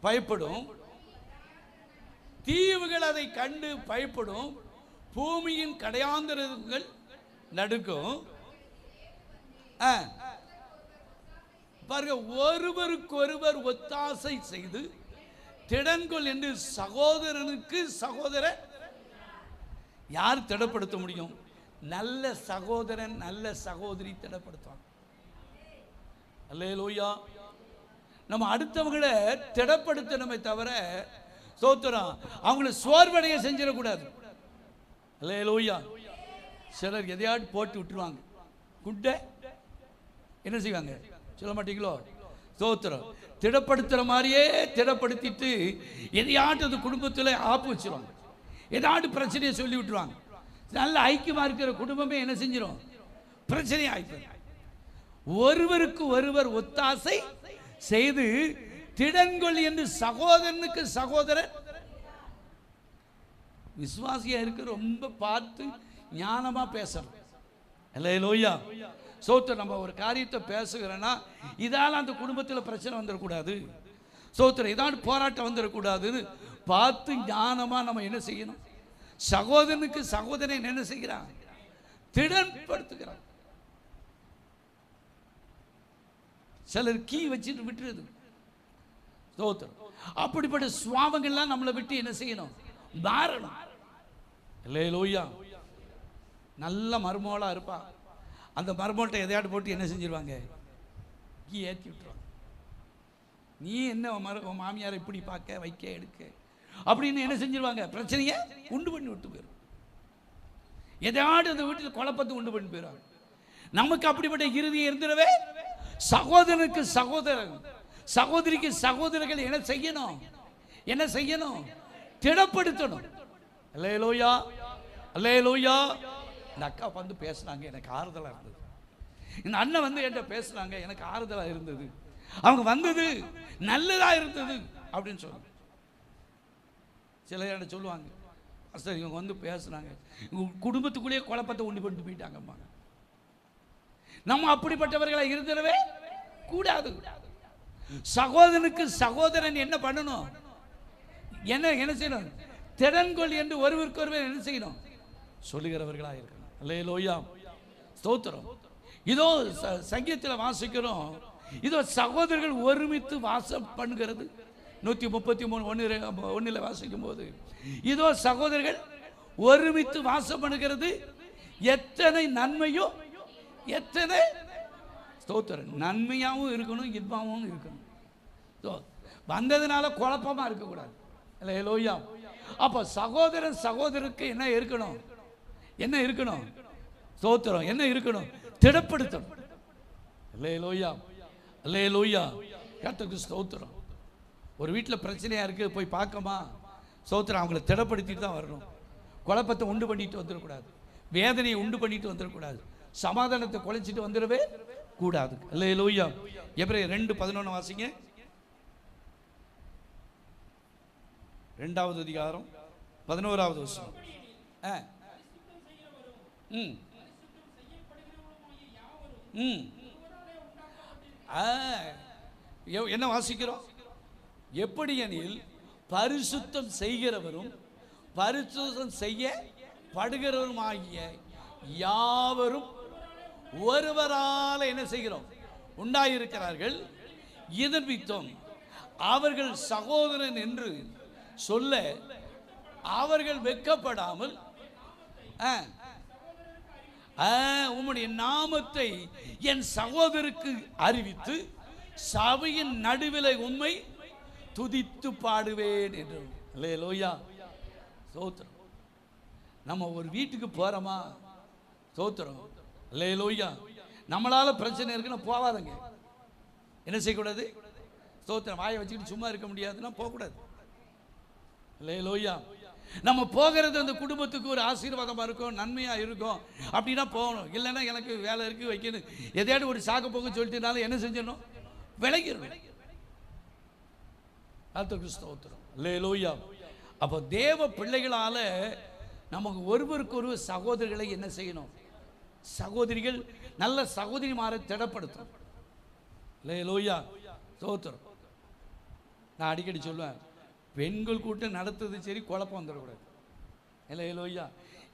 பயப்படும், தீவுகள் அதை கண்டு பயப்படும், பூமியின் கடையாந்தரங்கள் நடுக்கும். பாருங்க, ஒருவருக்கொருவர் ஒத்தாசை செய்து திடன்கொள் என்று சகோதரனுக்கு சகோதரன். யார் திடப்படுத்த முடியும்? நல்ல சகோதரன், நல்ல சகோதரி திடப்படுத்துவாங்க. அல்லேலூயா. நம்ம அடுத்தவங்களை திடப்படுத்தணுமே தவிர, ஸ்தோத்திரம், அவங்களை சோர்வடைய செஞ்சிடக்கூடாது. அல்லேலூயா. சிலர் எதையாட்டு போட்டு விட்டுருவாங்க. குட்டை என்ன செய்வாங்க? சொல்ல மாட்டீங்களோ? ஸ்தோத்திரம். திடப்படுத்துற மாதிரியே திடப்படுத்திட்டு எதையாட்டு குடும்பத்தில் ஆப்பு வச்சிருவாங்க. ஏதாட்டு பிரச்சனையை சொல்லி விட்டுருவாங்க. நல்ல ஐக்கியமா இருக்கிற குடும்பமே என்ன செஞ்சிடும்? பிரச்சனையை ஆயிடும். ஒருவருக்கு ஒருவர் ஒத்தாசை செய்து திடன்கொள் என்று சகோதரனுக்கு சகோதரன். விசுவாசியா இருக்கு ரொம்ப பார்த்து ஞானமா பேசணும். அல்லேலூயா. சோத்திரம். நம்ம ஒரு காரியத்தை பேசுகிறோன்னா இதால அந்த குடும்பத்தில் பிரச்சனை வந்துடக்கூடாது. சோத்திரம். இதான் போராட்டம் வந்துடக்கூடாதுன்னு பார்த்து ஞானமா நம்ம என்ன செய்யணும்? சகோதரனுக்கு சகோதரன் என்ன செய்கிறான்? திடன்படுத்துகிறான். சிலர் கீ வச்சுட்டு விட்டுறது. சோத்திரம். அப்படிப்பட்ட சுவாபங்கள்லாம் நம்மளை விட்டு என்ன செய்யணும்? மாறணும். அல்லேலூயா. நல்ல மருமகளா இருப்பா. அந்த மருமகள்கிட்ட எதையாட்டு போட்டு என்ன செஞ்சிருவாங்க? கீ ஏற்றி விட்டுருவாங்க. நீ என்ன உன் மாமியாரை இப்படி பார்க்க வைக்க எடுக்க அப்படின்னு என்ன செஞ்சிருவாங்க? பிரச்சனையை உண்டு பண்ணி விட்டு போயிடும். எதையாடு அந்த வீட்டில் குழப்பத்தை உண்டு பண்ணி போயிடுவாங்க. நமக்கு அப்படிப்பட்ட இறுதியை இருந்துடவே சகோதரனுக்கு சகோதரன், சகோதரிக்கு சகோதரர்கள் என்ன செய்யணும்? என்ன செய்யணும்? திடப்படுத்தணும். அல்லேலூயா. அல்லேலூயா. இந்த அக்கா வந்து பேசுனாங்க, எனக்கு ஆறுதலாக இருந்தது. இந்த அண்ணன் வந்து என்கிட்ட பேசுனாங்க, எனக்கு ஆறுதலாக இருந்தது. அவங்க வந்தது நல்லதா இருந்தது அப்படின்னு சொல்லுவாங்க. சில என்கிட்ட சொல்லுவாங்க, சார் இவங்க வந்து பேசுனாங்க, குடும்பத்துக்குள்ளேயே குழப்பத்தை உண்டு பண்ணிட்டு போயிட்டாங்கம்மா. நம்ம அப்படிப்பட்டவர்களை இருந்துடவே கூடாது. சகோதரனுக்கு சகோதரன் என்ன பண்ணணும்? என்ன செய்யணும்? திடன்கொள் என்று ஒருவருக்கு ஒருவர் என்ன செய்யணும்? சொல்லுகிறவர்களா இருக்கணும். அல்லேலூயா. ஸ்தோத்திரம். இதோ சங்கீதத்தில் வாசிக்கிறோம், இதோ சகோதரர்கள் ஒருமித்து வாசம் பண்ணுகிறது. 133:1 வாசிக்கும் போது இதோ சகோதரர்கள் ஒருமித்து வாசம் பண்ணுகிறது. எத்தனை நன்மையும் எத்தனை ஸ்தோத்திரம். நன்மையாகவும் இருக்கணும், இன்பமாகவும் இருக்கணும். வந்ததுனால குழப்பமா இருக்கக்கூடாது. அல்லேலூயா. அப்போ சகோதரன் சகோதரருக்கு என்ன இருக்கணும்? என்ன இருக்கணும்? ஸ்தோத்திரம். என்ன இருக்கணும்? திடப்படுத்தணும். அல்லேலூயா. அல்லேலூயா. கர்த்தருக்கு ஸ்தோத்திரம். ஒரு வீட்டில் பிரச்சனையா இருக்கு, போய் பார்க்கமா? ஸ்தோத்திரம். அவங்கள திடப்படுத்திட்டு தான் வரணும். குழப்பத்தை உண்டு பண்ணிட்டு வந்துடக்கூடாது. வேதனையை உண்டு பண்ணிட்டு வந்துடக்கூடாது. சமாதானத்தை குலைச்சிட்டு வந்துடவே கூடாது. அல்லேலூயா. எபிரேயர் 2:11 வாசிங்க. 2வது அதிகாரம் 11வது வசனம். என்ன வாசிக்கிறோம்? எப்படி எனில் பரிசுத்தம் செய்கிறவரும் பரிசுத்தம் செய்யப்படுகிறவரும் ஆகிய யாவரும் ஒருவரால என்ன செய்கிறோம்? உண்டாயிருக்கிறார்கள். இதன் நிமித்தம் அவர்கள் சகோதரன் என்று சொல்ல அவர்கள் வெட்கப்படாமல் உம்முடைய நாமத்தை என் சகோதரருக்கு அறிவித்து சபையின் நடுவில் உம்மை துதித்து பாடுவேன் என்று. அல்லேலூயா. ஸ்தோத்திரம். நம்ம ஒரு வீட்டுக்கு போறோமா? ஸ்தோத்திரம். அல்லேலூயா. நம்மளால பிரச்சனை இருக்குன்னு போவாதங்க. என்ன செய்யக்கூடாது? ஸ்தோத்திரம். வாயை வச்சுக்கிட்டு சும்மா இருக்க முடியாதுன்னா போகக்கூடாது. அல்லேலூயா. நம்ம போகிறது அந்த குடும்பத்துக்கு ஒரு ஆசீர்வாதமா இருக்கும், நன்மையா இருக்கும் அப்படின்னா போகணும். இல்லைன்னா எனக்கு வேலை இருக்கு வைக்கணும் எதையாவது ஒரு சாக்கு போக சொல்லிட்டுனாலும் என்ன செஞ்சிடணும்? விலகிடணும். ஸ்தோத்திரம். அல்லேலூயா. அப்போ தேவ பிள்ளைகளால நமக்கு ஒருவருக்கு ஒரு சகோதரிகளை என்ன செய்யணும்? சகோதரிகள் நல்ல சகோதரிமாரை திடப்படுத்தணும். அல்லேலூயா. ஸ்தோத்திரம். நான் அடிக்கடி சொல்லுவேன், பெண்கள் கூட்டம் நடத்துறது சரி, குழப்பம் வந்துடக்கூடாது. அல்லேலூயா.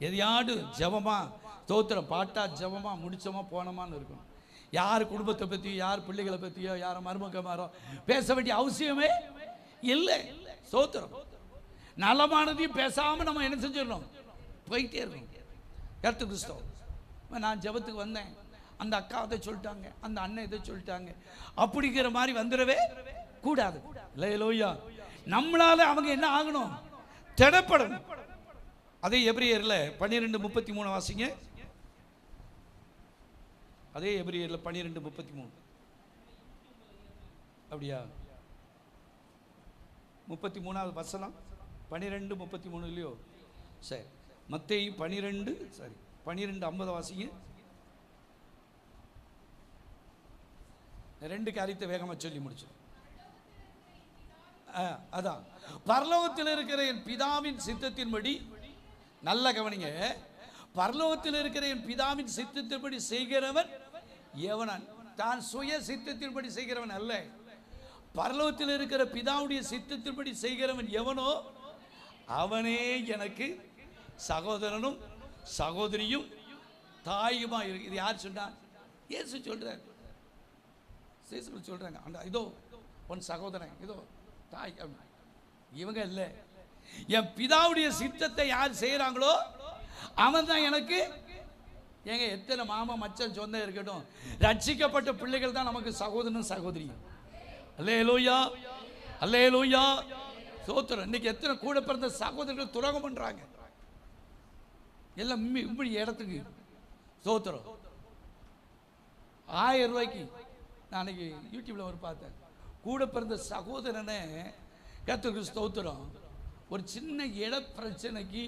எதையாடு ஜபமா ஸ்தோத்திரம் பாட்டா ஜபமா முடிச்சோமா போனோமான்னு இருக்கணும். யார் குடும்பத்தை பற்றியோ யார் பிள்ளைகளை பற்றியோ யார் மருமகமாரோ பேச வேண்டிய அவசியமே இல்லை. ஸ்தோத்திரம். நலமானதையும் பேசாமல் நம்ம என்ன செஞ்சிடணும்? போயிட்டே இருக்கணும். கர்த்தருக்கு ஸ்தோத்திரம். நான் ஜபத்துக்கு வந்தேன், அந்த அக்கா இதை சொல்லிட்டாங்க, அந்த அண்ணன் இதை சொல்லிட்டாங்க அப்படிங்கிற மாதிரி வந்துடவே கூடாது. அல்லேலூயா. நம்மளால அவங்க என்ன ஆகணும்? திடப்படணும். அதே எபிரேயர்ல 12:33 வாசிங்க. அதே எபிரேயர்ல 12:33. அப்படியா? 33வது வசனம் 12:33 இல்லையோ? சரி. மத்தேயு 12:50 வாசிங்க. 2 காரியத்தை வேகமாக சொல்லி முடிச்சு. அதான் பரலோகத்தில் இருக்கிற என் பிதாவின் சித்தத்தின்படி, நல்ல கவனிங்க, பரலோகத்தில் இருக்கிற என் பிதாவின் சித்தத்தின்படி செய்கிறவன் எவனான்? தான் சுய சித்தத்தின்படி செய்கிறவன் அல்ல. பரலோகத்தில் இருக்கிற பிதாவுடைய சித்தத்தின்படி செய்கிறவன் எவனோ அவனே எனக்கு சகோதரனும் சகோதரியும் தாயுமா இருக்கு. இது யார் சொன்னார்? இயேசு சொல்றார். சொல்றாங்க, அந்த இதோ உன் சகோதரன், இதோ தாய். இவங்க இல்லை, என் பிதாவுடைய சித்தத்தை யார் செய்யறாங்களோ அவன் தான் எனக்கு. ஏங்க, எத்தனை மாமா மச்சன் சொந்தம் இருக்கட்டும், ரட்சிக்கப்பட்ட பிள்ளைகள் தான் நமக்கு சகோதரனும் சகோதரியும். அல்லேலூயா, அல்லேலூயா, சோத்திரம். இன்னைக்கு எத்தனை கூட பிறந்த சகோதரர்கள் துரோகம் பண்றாங்க எல்லாம் இப்படி இடத்துக்கு. சோத்திரம். 1000 ரூபாய்க்கு நான் அன்னைக்கு யூடியூப்ல ஒரு பார்த்தேன். கூட பிறந்த சகோதரனை கர்த்தருக்கு ஸ்தோத்திரம், ஒரு சின்ன இட பிரச்சனைக்கு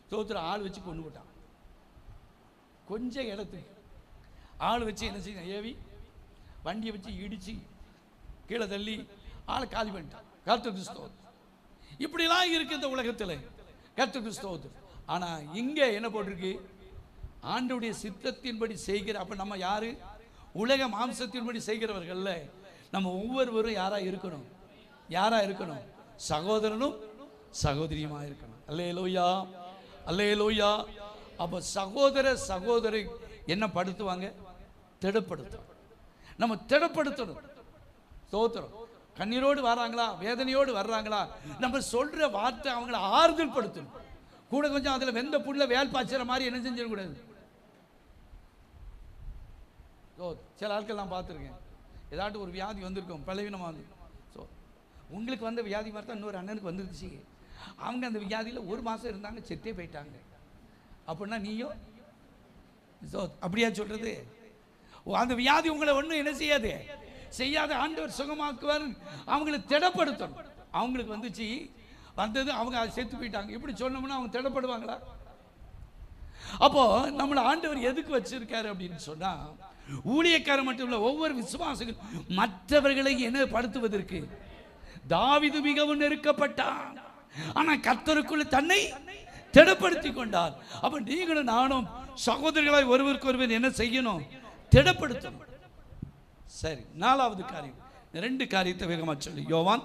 ஸ்தோத்திரம் ஆள் வச்சு கொண்டு போட்டான். கொஞ்சம் இடத்துக்கு ஆள் வச்சு என்ன செய்ய, ஏவி வண்டியை வச்சு இடிச்சு கீழே தள்ளி ஆளை காலி பண்ணிட்டான். கர்த்தருக்கு ஸ்தோத்திரம். இப்படிலாம் இருக்கு இந்த உலகத்தில். கர்த்தருக்கு ஸ்தோத்திரம். ஆனா இங்க என்ன போட்டிருக்கு? ஆண்டவருடைய சித்தத்தின்படி செய்கிற. அப்ப நம்ம யாரு? உலக மாம்சத்தின்படி செய்கிறவர்கள்ல நம்ம ஒவ்வொருவரும் யாரா இருக்கணும்? யாரா இருக்கணும்? சகோதரனும் சகோதரியுமா இருக்கணும். அல்லேலூயா, அல்லேலூயா. அப்ப சகோதர சகோதரி என்ன படுத்துவாங்க? திடப்படுத்தும். நம்ம திடப்படுத்தணும். ஸ்தோத்திரம். கண்ணீரோடு வர்றாங்களா, வேதனையோடு வர்றாங்களா, நம்ம சொல்ற வார்த்தை அவங்கள ஆறுதல் படுத்தணும். கூட கொஞ்சம் அதுல வெந்த புண்ணில் வேல் பாய்ச்சுற மாதிரி என்ன செஞ்சிடக்கூடாது. சில ஆட்கள் நான் பார்த்துருக்கேன், ஏதாட்டும் ஒரு வியாதி வந்திருக்கும், பலவீனமாக வந்து. ஸோ உங்களுக்கு வந்த வியாதி மாதிரி தான் இன்னொரு அண்ணனுக்கு வந்துருச்சு. அவங்க அந்த வியாதியில் 1 மாதம் இருந்தாங்க, செத்தே போயிட்டாங்க. அப்படின்னா நீயும் அப்படியா சொல்றது? அந்த வியாதி உங்களை ஒன்றும் என்ன செய்யாது, செய்யாத. ஆண்டவர் சுகமாக்குவார். அவங்களை திடப்படுத்தணும். அவங்களுக்கு வந்துச்சு, வந்தது, அவங்க அதை செத்து போயிட்டாங்க. இப்படி சொன்னோம்னா அவங்க திடப்படுவாங்களா? அப்போ நம்மளை ஆண்டவர் எதுக்கு வச்சிருக்காரு அப்படின்னு சொன்னா, ஊழியக்காரர் மட்டும் இல்ல, ஒவ்வொரு விசுவாசிகள் மற்றவர்களை என்ன படுத்துவதற்கு. தாவீது மிகவும் நெருக்கப்பட்டான், ஆனா கர்த்தருக்குள்ள தன்னை திடப்படுத்தி கொண்டார். அப்ப நீங்களும் நானும் சகோதரர்களாய் ஒருவருக்கு ஒருவர் என்ன செய்யணும்? திடப்படுத்தணும். சரி, 4வது காரியம். 2 காரியத்தை வேகமா சொல்லி. யோவான்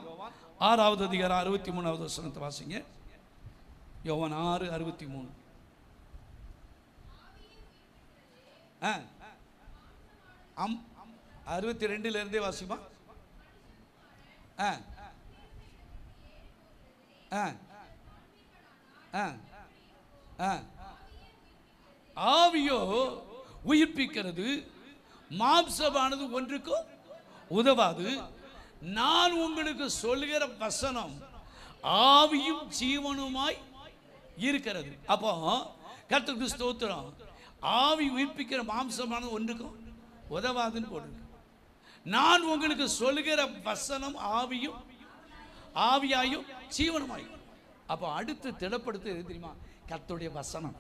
6வது அதிகாரம் 63வது வசனத்தை வாசிங்க. யோவான் 6:63. 62 இருந்தே வாசிப்பா. ஆவியோ உயிர்ப்பிக்கிறது, மாம்சமானது ஒன்றுக்கும் உதவாது. நான் உங்களுக்கு சொல்லுகிற வசனம் ஆவியும் ஜீவனுமாய் இருக்கிறது. அப்போ கர்த்தருக்கு ஸ்தோத்திரம். ஆவி உயிர்ப்பிக்கிற மாம்சமானது ஒன்றுக்கும் உதவாதுன்னு போட்டிருக்கு. நான் உங்களுக்கு சொல்லுகிற வசனம் ஆவியும் ஆவியாயும் ஜீவனுமாயும். அப்போ அடுத்து திடப்படுத்து எது தெரியுமா? கர்த்தருடைய வசனம்.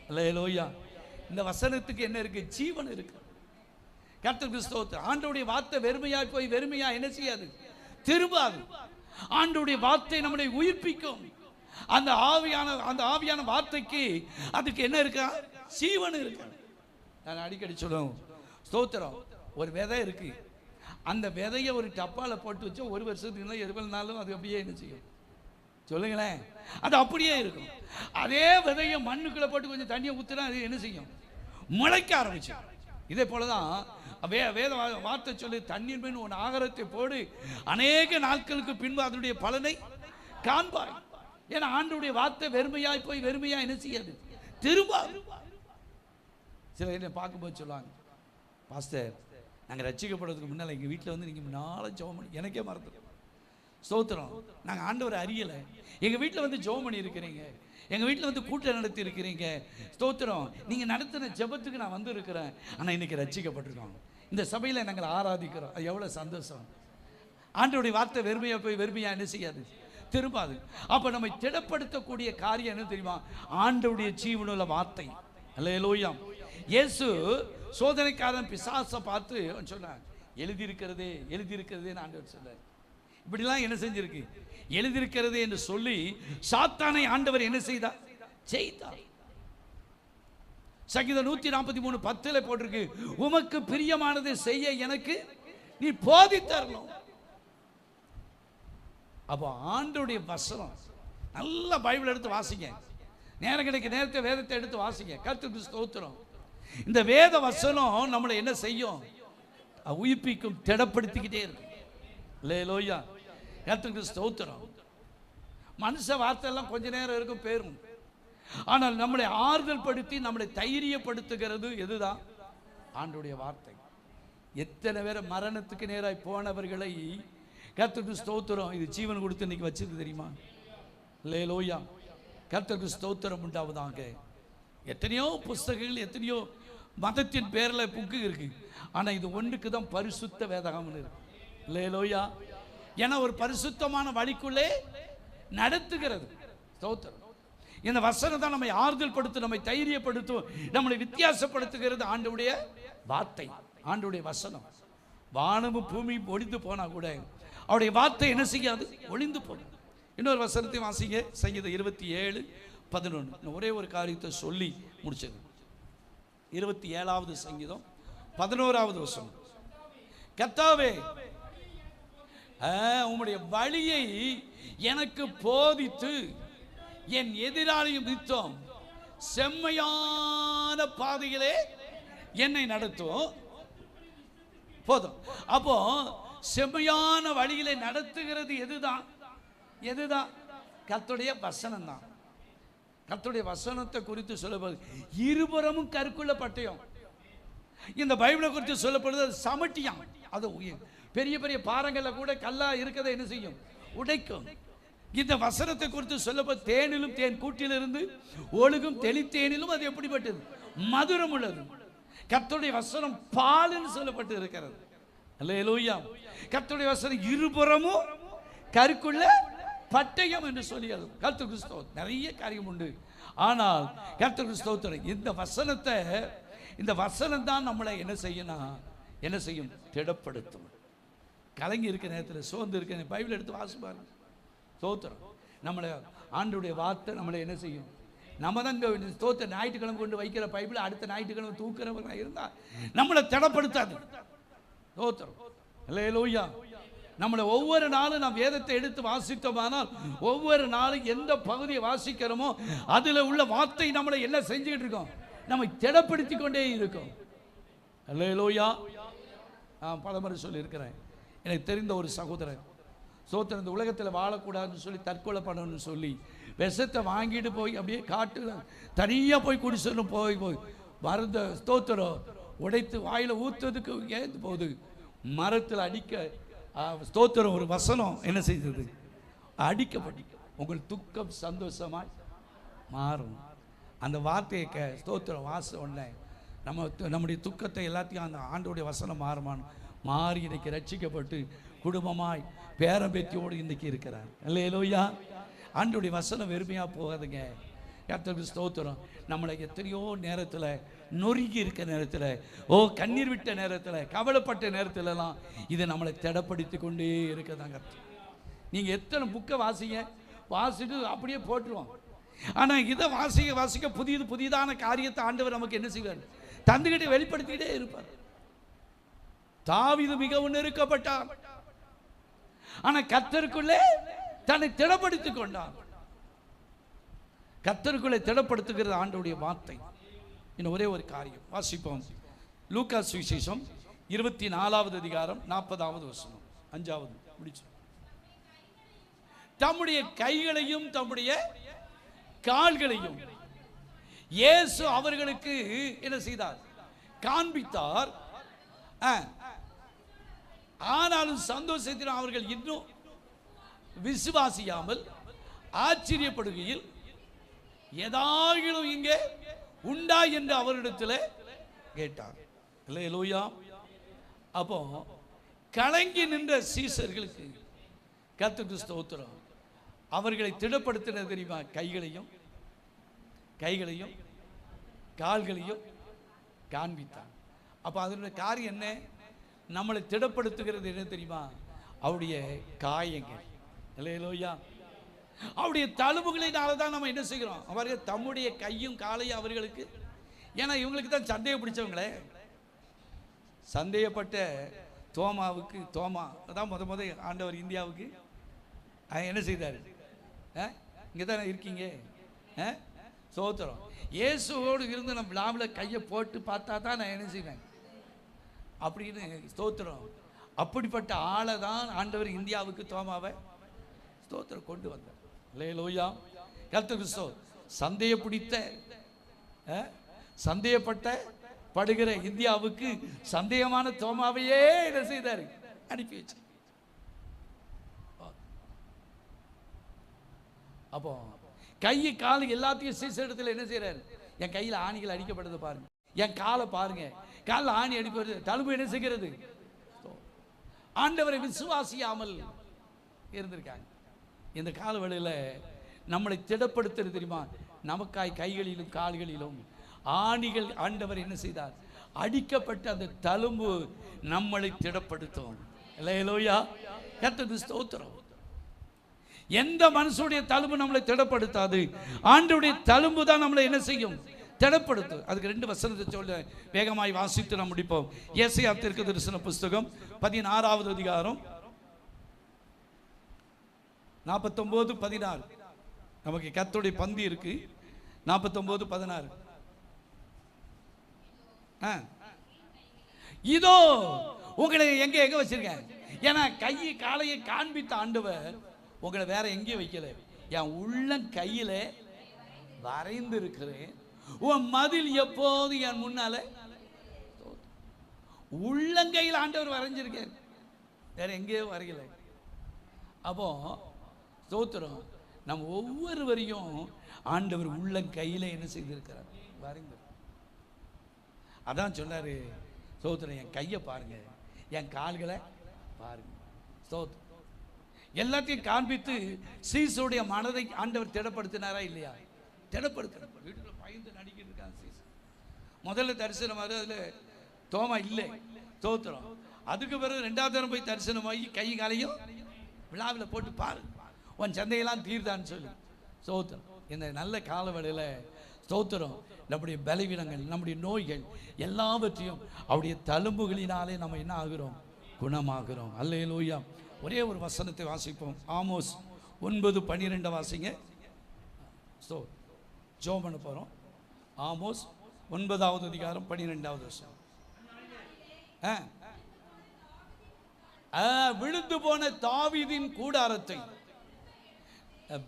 அல்லேலூயா. இந்த வசனத்துக்கு என்ன இருக்கு? ஜீவன் இருக்கு. கர்த்தருக்கு ஸ்தோத்திரம். ஆண்டவருடைய வார்த்தை வெறுமையாய் போய் வெறுமையா என்ன செய்யாது, திரும்பாது. ஆண்டவருடைய வார்த்தை நம்மளை உயிர்ப்பிக்கும். அந்த ஆவியான வார்த்தைக்கு அதுக்கு என்ன இருக்கா? ஜீவன் இருக்கு. நான் அடிக்கடி சொல்லுவேன், ஸ்தோத்திரம். ஒரு விதை இருக்கு, அந்த விதையை ஒரு டப்பால போட்டு வச்சா 1 வருஷத்துக்கு 20 நாளும் அது அப்படியே என்ன செய்யும்? சொல்லுங்களேன். அது அப்படியே இருக்கும். அதே விதையை மண்ணுக்குள்ள போட்டு கொஞ்சம் தண்ணியை ஊத்துனா அது என்ன செய்யும்? முளைக்க ஆரம்பிச்சு. இதே போலதான் வேத வார்த்தை சொல்லி, தண்ணீர் மீன் உன் ஆகாரத்தை போடு, அநேக நாட்களுக்கு பின்பு அதனுடைய பலனை காண்பாய். ஏன்னா ஆண்டவருடைய வார்த்தை வெறுமையாய் போய் வெறுமையா என்ன செய்யாது, திரும்ப. சில என்ன பார்க்கும்போது சொல்லுவாங்க, பாஸ்டர் நாங்கள் ரட்சிக்கப்படுறதுக்கு முன்னால் எங்கள் வீட்டில் வந்து நீங்கள் முன்னால் ஜெபம் பண்ணி, எனக்கே மறந்துடும். ஸ்தோத்திரம். நாங்கள் ஆண்டவரை அறியலை, எங்கள் வீட்டில் வந்து ஜெபம் பண்ணி இருக்கிறீங்க, எங்கள் வீட்டில் வந்து கூட்டம் நடத்தி இருக்கிறீங்க. ஸ்தோத்திரம். நீங்கள் நடத்தின ஜெபத்துக்கு நான் வந்து இருக்கிறேன், ஆனால் இன்னைக்கு ரட்சிக்கப்பட்டிருக்கோம், இந்த சபையில் நாங்கள் ஆராதிக்கிறோம். அது எவ்வளோ சந்தோஷம். ஆண்டவருடைய வார்த்தை வெறுமையா போய் வெறுமையா என்ன செய்யாது, திரும்பாது. அப்போ நம்மை திடப்படுத்தக்கூடிய காரியம் என்ன தெரியுமா? ஆண்டவருடைய ஜீவனுள்ள வார்த்தை. அல்லேலூயா. இயேசு சோதனைக்காரன் பிசாசை பார்த்து சொன்னார், எழுதியிருக்கிறதே எழுதியிருக்கிறதே ஆண்டவர் சொல்றார். இப்படிலாம் என்ன செஞ்சிருக்கு? எழுதியிருக்கிறது என்று சொல்லி சாத்தானை ஆண்டவர் என்ன செய்தார்? செய்தார். சங்கீதம் 143:10 போட்டிருக்கு, உமக்கு பிரியமானதை செய்ய எனக்கு நீ போதித்தரணும். அப்போ ஆண்டவருடைய வசனம் நல்ல பைபிள் எடுத்து வாசிங்க. நேரம் கிடைக்க நேரத்தை வேதத்தை எடுத்து வாசிங்க. கர்த்தருக்கு ஸ்தோத்திரம். இந்த வேத வசனம் நம்மளை என்ன செய்யும்? உயிர்ப்பிக்கும், திடப்படுத்திக்கிட்டே இருக்கும். அல்லேலூயா. கர்த்தருக்கு ஸ்தோத்திரம். மனுஷ வார்த்தை எல்லாம் கொஞ்ச நேரம் இருக்கும், பேரும். ஆனால் நம்மளை ஆறுதல் படுத்தி நம்மளை தைரியப்படுத்துகிறது எதுதான்? ஆண்டவருடைய வார்த்தை. எத்தனை பேரை மரணத்துக்கு நேராய் போனவர்களை கர்த்தருக்கு ஸ்தோத்திரம் இது ஜீவன் கொடுத்து இன்னைக்கு வச்சிருக்கு தெரியுமா? அல்லேலூயா. கர்த்தருக்கு ஸ்தோத்திரம் உண்டாவதாக. எத்தனையோ புஸ்தகங்கள், எத்தனையோ மதத்தின் பேரில் புக்கு இருக்கு. ஆனால் இது ஒன்றுக்கு தான் பரிசுத்த வேதகம்னு இருக்கு. அல்லேலூயா. ஏன்னா ஒரு பரிசுத்தமான வழிக்குள்ளே நடத்துகிறது. ஸ்தோத்திரம். இந்த வசனம் தான் நம்மை ஆறுதல் படுத்தும், நம்மை தைரியப்படுத்தும், நம்மளை வித்தியாசப்படுத்துகிறது. ஆண்டவருடைய வார்த்தை, ஆண்டவருடைய வசனம். வானமும் பூமியும் ஒளிந்து போனா கூட அவருடைய வார்த்தை என்ன செய்யாது? ஒளிந்து போகும். இன்னொரு வசனத்தை வாசிங்க. சங்கீதம் 27:11. ஒரே ஒரு காரியத்தை சொல்லி முடிச்சது. 27வது சங்கீதம் 11வது வசனம். கர்த்தாவே, உம்முடைய வழியை எனக்கு போதித்து என் எதிராளியும் நித்தம் செம்மையான பாதையிலே என்னை நடத்தும். போதும். அப்போ செம்மையான வழியிலே நடத்துகிறது எதுதான்? எதுதான்? கர்த்தருடைய வசனம் தான். கர்த்தருடைய வசனத்தை குறித்து சொல்லப்படுது இருபுறமும் கருக்குள்ள பட்டயம். இந்த பைபிளை குறித்து சொல்லப்படுது சமட்டியம். அது பெரிய பெரிய பாறங்கள்ல கூட கல்லா இருக்கதை என்ன செய்யும்? உடைக்கும். இந்த வசனத்தை குறித்து சொல்லப்பட்ட தேனிலும் தேன் கூட்டிலிருந்து ஒழுகும் தெளித்தேனிலும் அது எப்படிப்பட்டது? மதுரம் உள்ளது. கர்த்தருடைய வசனம் பால்னு சொல்லப்பட்டு இருக்கிறது. அல்லேலூயா. கர்த்தருடைய வசனம் இருபுறமும் கருக்குள்ள பட்டயம் என்று சொல்லியது. கர்த்தருக்கு ஸ்தோத்திரம். நிறைய காரியம் உண்டு. ஆனால் கர்த்தருக்கு ஸ்தோத்திரம். இந்த வசனம் தான் நம்மளை என்ன செய்யும்? திடப்படுத்தும். கலங்கி இருக்க நேரத்தில், சோர்ந்து இருக்க பைபிள் எடுத்து வாசிப்பாரு. ஸ்தோத்திரம். நம்மளை ஆண்டவருடைய வார்த்தை நம்மளை என்ன செய்யும்? நம்ம தான் ஸ்தோத்திரம். ஞாயிற்றுக்கிழமை கொண்டு வைக்கிற பைபிள் அடுத்த ஞாயிற்றுக்கிழமை தூக்குறவங்க இருந்தால் நம்மளை திடப்படுத்தாது. ஸ்தோத்திரம். அல்லேலூயா. நம்மளை ஒவ்வொரு நாளும் நாம் வேதத்தை எடுத்து வாசித்தோமானால் ஒவ்வொரு நாளும் எந்த பகுதியை வாசிக்கிறோமோ அதில் உள்ள வார்த்தை நம்மளை என்ன செஞ்சுக்கிட்டு இருக்கோம்? நம்மை திடப்படுத்தி கொண்டே இருக்கும். அல்லேலூயா. நான் பலமுறை சொல்லியிருக்கிறேன். எனக்கு தெரிந்த ஒரு சகோதரர் ஸ்தோத்திரம், இந்த உலகத்தில் வாழக்கூடாதுன்னு சொல்லி தற்கொலை பண்ணணும்னு சொல்லி விஷத்தை வாங்கிட்டு போய் அப்படியே காட்டு தனியாக போய் குடிசணும் போய் மருந்த ஸ்தோத்திரம் உடைத்து வாயில் ஊற்றுறதுக்கு ஏந்து போகுது. மரத்தில் அடிக்க ஸ்தோத்திரம் ஒரு வசனம் என்ன செய்தது? அடிக்கப்பட்டு உங்கள் துக்கம் சந்தோஷமாய் மாறும். அந்த வார்த்தையை ஸ்தோத்திரம் வாச உடனே நம்முடைய துக்கத்தை எல்லாத்தையும் அந்த ஆண்டோடைய வசனம் மாறி இன்னைக்கு ரட்சிக்கப்பட்டு குடும்பமாய் பேரம்பேத்தியோடு இன்னைக்கு இருக்கிறார். அல்லேலூயா. ஆண்டோடைய வசனம் வெறுமையாக போகாதுங்க. கர்த்தருக்கு ஸ்தோத்திரம். நம்மளை எத்தனையோ நேரத்தில் நொறுங்கி இருக்க நேரத்தில், கண்ணீர் விட்ட நேரத்தில், கவலைப்பட்ட நேரத்திலலாம் இதை நம்மளை திடப்படுத்தி கொண்டே இருக்கதாங்க. நீங்கள் எத்தனை புக்கை வாசிட்டு அப்படியே போட்டுருவோம். ஆனால் இதை வாசிக்க புதியதான காரியத்தை ஆண்டவர் நமக்கு என்ன செய்வார்? தந்துக்கிட்டு வெளிப்படுத்திக்கிட்டே இருப்பார். தாவீது மிகவும் நெருக்கப்பட்டார். ஆனால் கர்த்தருக்குள்ளே தன்னை திடப்படுத்திக் கொண்டார். கர்த்தருக்குள்ளே திடப்படுத்துகிறது ஆண்டவருடைய வார்த்தை. இன்னும் ஒரே ஒரு காரியம் வாசிப்போம். லூக்கா சுவிசேஷம் 24வது அதிகாரம் 40வது வசனம் 5வது முடிச்சு. தம்முடைய கைகளையும் தம்முடைய கால்களையும் இயேசு அவர்களுக்கு என்ன செய்தார்? காண்பித்தார். ஆனாலும் சந்தோஷத்தில் அவர்கள் இன்னும் விசுவாசியாமல் ஆச்சரியப்படுகையில் ஏதாகிலும் இங்கே உண்டா என்று அவரிடத்தில் கேட்டார். அல்லேலூயா. அப்போ கலங்கி நின்ற சீசர்களுக்கு கர்த்தருக்கு ஸ்தோத்திரம் அவர்களை திடப்படுத்தினது தெரியுமா? கைகளையும் கால்களையும் காண்பித்தார். அப்போ அதனுடைய காரியம் என்ன? நம்மளை திடப்படுத்துகிறது என்ன தெரியுமா? அவருடைய காயங்கள். அல்லேலூயா. அவருடைய தழும்புகளினால தான் நம்ம என்ன செய்கிறோம்? அவர்கள் தம்முடைய கையும் காலையும் அவர்களுக்கு, ஏன்னா இவங்களுக்கு தான் சந்தேகம் பிடிச்சவங்களே. சந்தேகப்பட்ட தோமாவுக்கு, தோமா அதான் முத ஆண்டவர் இந்தியாவுக்கு என்ன செய்தார்? இங்கே தானே இருக்கீங்க, சோத்திரம். இயேசுவோடு இருந்து நம்ம விழாவில் கையை போட்டு பார்த்தா தான் நான் என்ன செய்வேன் அப்படின்னு ஸ்தோத்திரம். அப்படிப்பட்ட ஆளை தான் ஆண்டவர் இந்தியாவுக்கு, தோமாவை ஸ்தோத்திரம் கொண்டு வந்தார். அல்லேலூயா. கர்த்தருக்கு ஸ்தோத்திரம். சந்தேக பிடித்த, சந்தேகப்பட்ட படுகிற இந்தியாவுக்கு சந்தேகமான தோமாவையே என்ன செய்தார்? அனுப்பி வச்சு. அப்போ கை காலு எல்லாத்தையும் சீசரிடத்தில் என்ன செய்யறாரு? என் கையில் ஆணிகள் அடிக்கப்படுது பாருங்க, என் காலை பாருங்க, காலில் ஆணி அடிப்பது, தழும்பு என்ன செய்கிறது? ஆண்டவரை விசுவாசியாமல் இருந்திருக்காங்க. இந்த காலவெளியில் நம்மளை திடப்படுத்துறது தெரியுமா? நமக்காய் கைகளிலும் கால்களிலும் ஆணிகள் ஆண்டவர் என்ன செய்தார்? அடிக்கப்பட்ட அந்த தழும்பு நம்மளை திடப்படுத்தும். அல்லேலூயா. கர்த்தருக்கு ஸ்தோத்திரம். எந்த மனுஷனுடைய தழும்பு நம்மளை திடப்படுத்தாது, ஆண்டவருடைய தழும்பு தான் நம்மளை என்ன செய்யும்? திடப்படுத்தும். அதுக்கு 2 வசனத்தை சொல்ல வேகமாய் வாசித்து நாம் முடிப்போம். ஏசாயா தீர்க்கதரிசன புஸ்தகம் 16வது அதிகாரம் 49-16. நமக்கு கர்த்தருடைய பந்தி இருக்கு. 49-16. இதோ உங்களை எங்க வச்சிருக்கேன். ஏன்னா கையை காலையை காண்பித்த ஆண்டவர் உங்களை வேற எங்கேயும் வைக்கல, என் உள்ள கையில வரைந்து இருக்கிறேன். உன் மதில் எப்போது என் முன்னால, உள்ளங்கையில் ஆண்டவர் வரைஞ்சிருக்கேன், வேற எங்கேயோ வரையல. அப்போ ஸ்தோத்திரம். நம்ம ஒவ்வொருவரையும் ஆண்டவர் உள்ளங்கையில என்ன செய்திருக்கிறார்? வரைந்து. அதான் சொன்னாரு, ஸ்தோத்திரம், என் கையை பாருங்க, என் கால்களை பாருங்க. ஸ்தோத்திரம். எல்லாத்தையும் காண்பித்து சீசுடைய மனதை ஆண்டவர் திடப்படுத்தினாரா இல்லையா? திடப்படுத்தினார். வீட்டில் பயந்து நடிக்கிட்டு இருக்காங்க சீசு. முதல்ல தரிசனமாறு அதில் தோமா இல்லை, ஸ்தோத்திரம். அதுக்கு பிறகு 2வது தரம் போய் தரிசனமாகி கை காலையும் விழாவில் போட்டு பாரு, உன் சந்தையெல்லாம் தீர்தான்னு சொல்லி. ஸ்தோத்திரம். இந்த நல்ல காலவெளியில் ஸ்தோத்திரம், நம்முடைய பலவீனங்கள், நம்முடைய நோய்கள் எல்லாவற்றையும் அவருடைய தழும்புகளினாலே நம்ம என்ன ஆகிறோம்? குணமாகிறோம். அல்லேலூயா. ஒரே ஒரு வசனத்தை வாசிப்போம். ஆமோஸ் 9:12 வாசிங்க. ஜெபம் பண்ண போறோம். ஆமோஸ் 9வது அதிகாரம் 12வது வசனம். விழுந்து போன தாவீதின் கூடாரத்தை,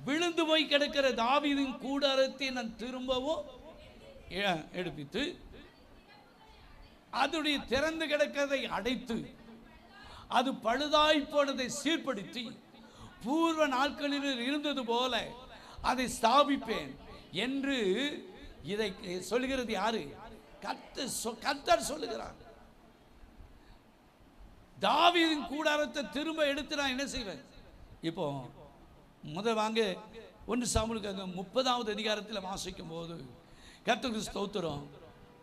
விழுந்து போய் கிடக்கிற தாவீதின் கூடாரத்தை நான் திரும்பவும் எடுப்பித்து அதனுடைய திறந்து கிடக்கிறதை அடைத்து அது பழுதாய் போனதை சீர்படுத்தி பூர்வ நாட்களில் இருந்தது போல அதை ஸ்தாபிப்பேன் என்று இதை சொல்லுகிறது யாரு? கர்த்தர் சொல்லுகிறார். தாவீதின் கூடாரத்தை திரும்ப எடுத்து நான் என்ன செய்வேன்? இப்போ முதல் வாங்க 1 சாமுவேலுக்கு 30வது அதிகாரத்தில் வாசிக்கும் போது கர்த்தருக்கு ஸ்தோத்திரம்,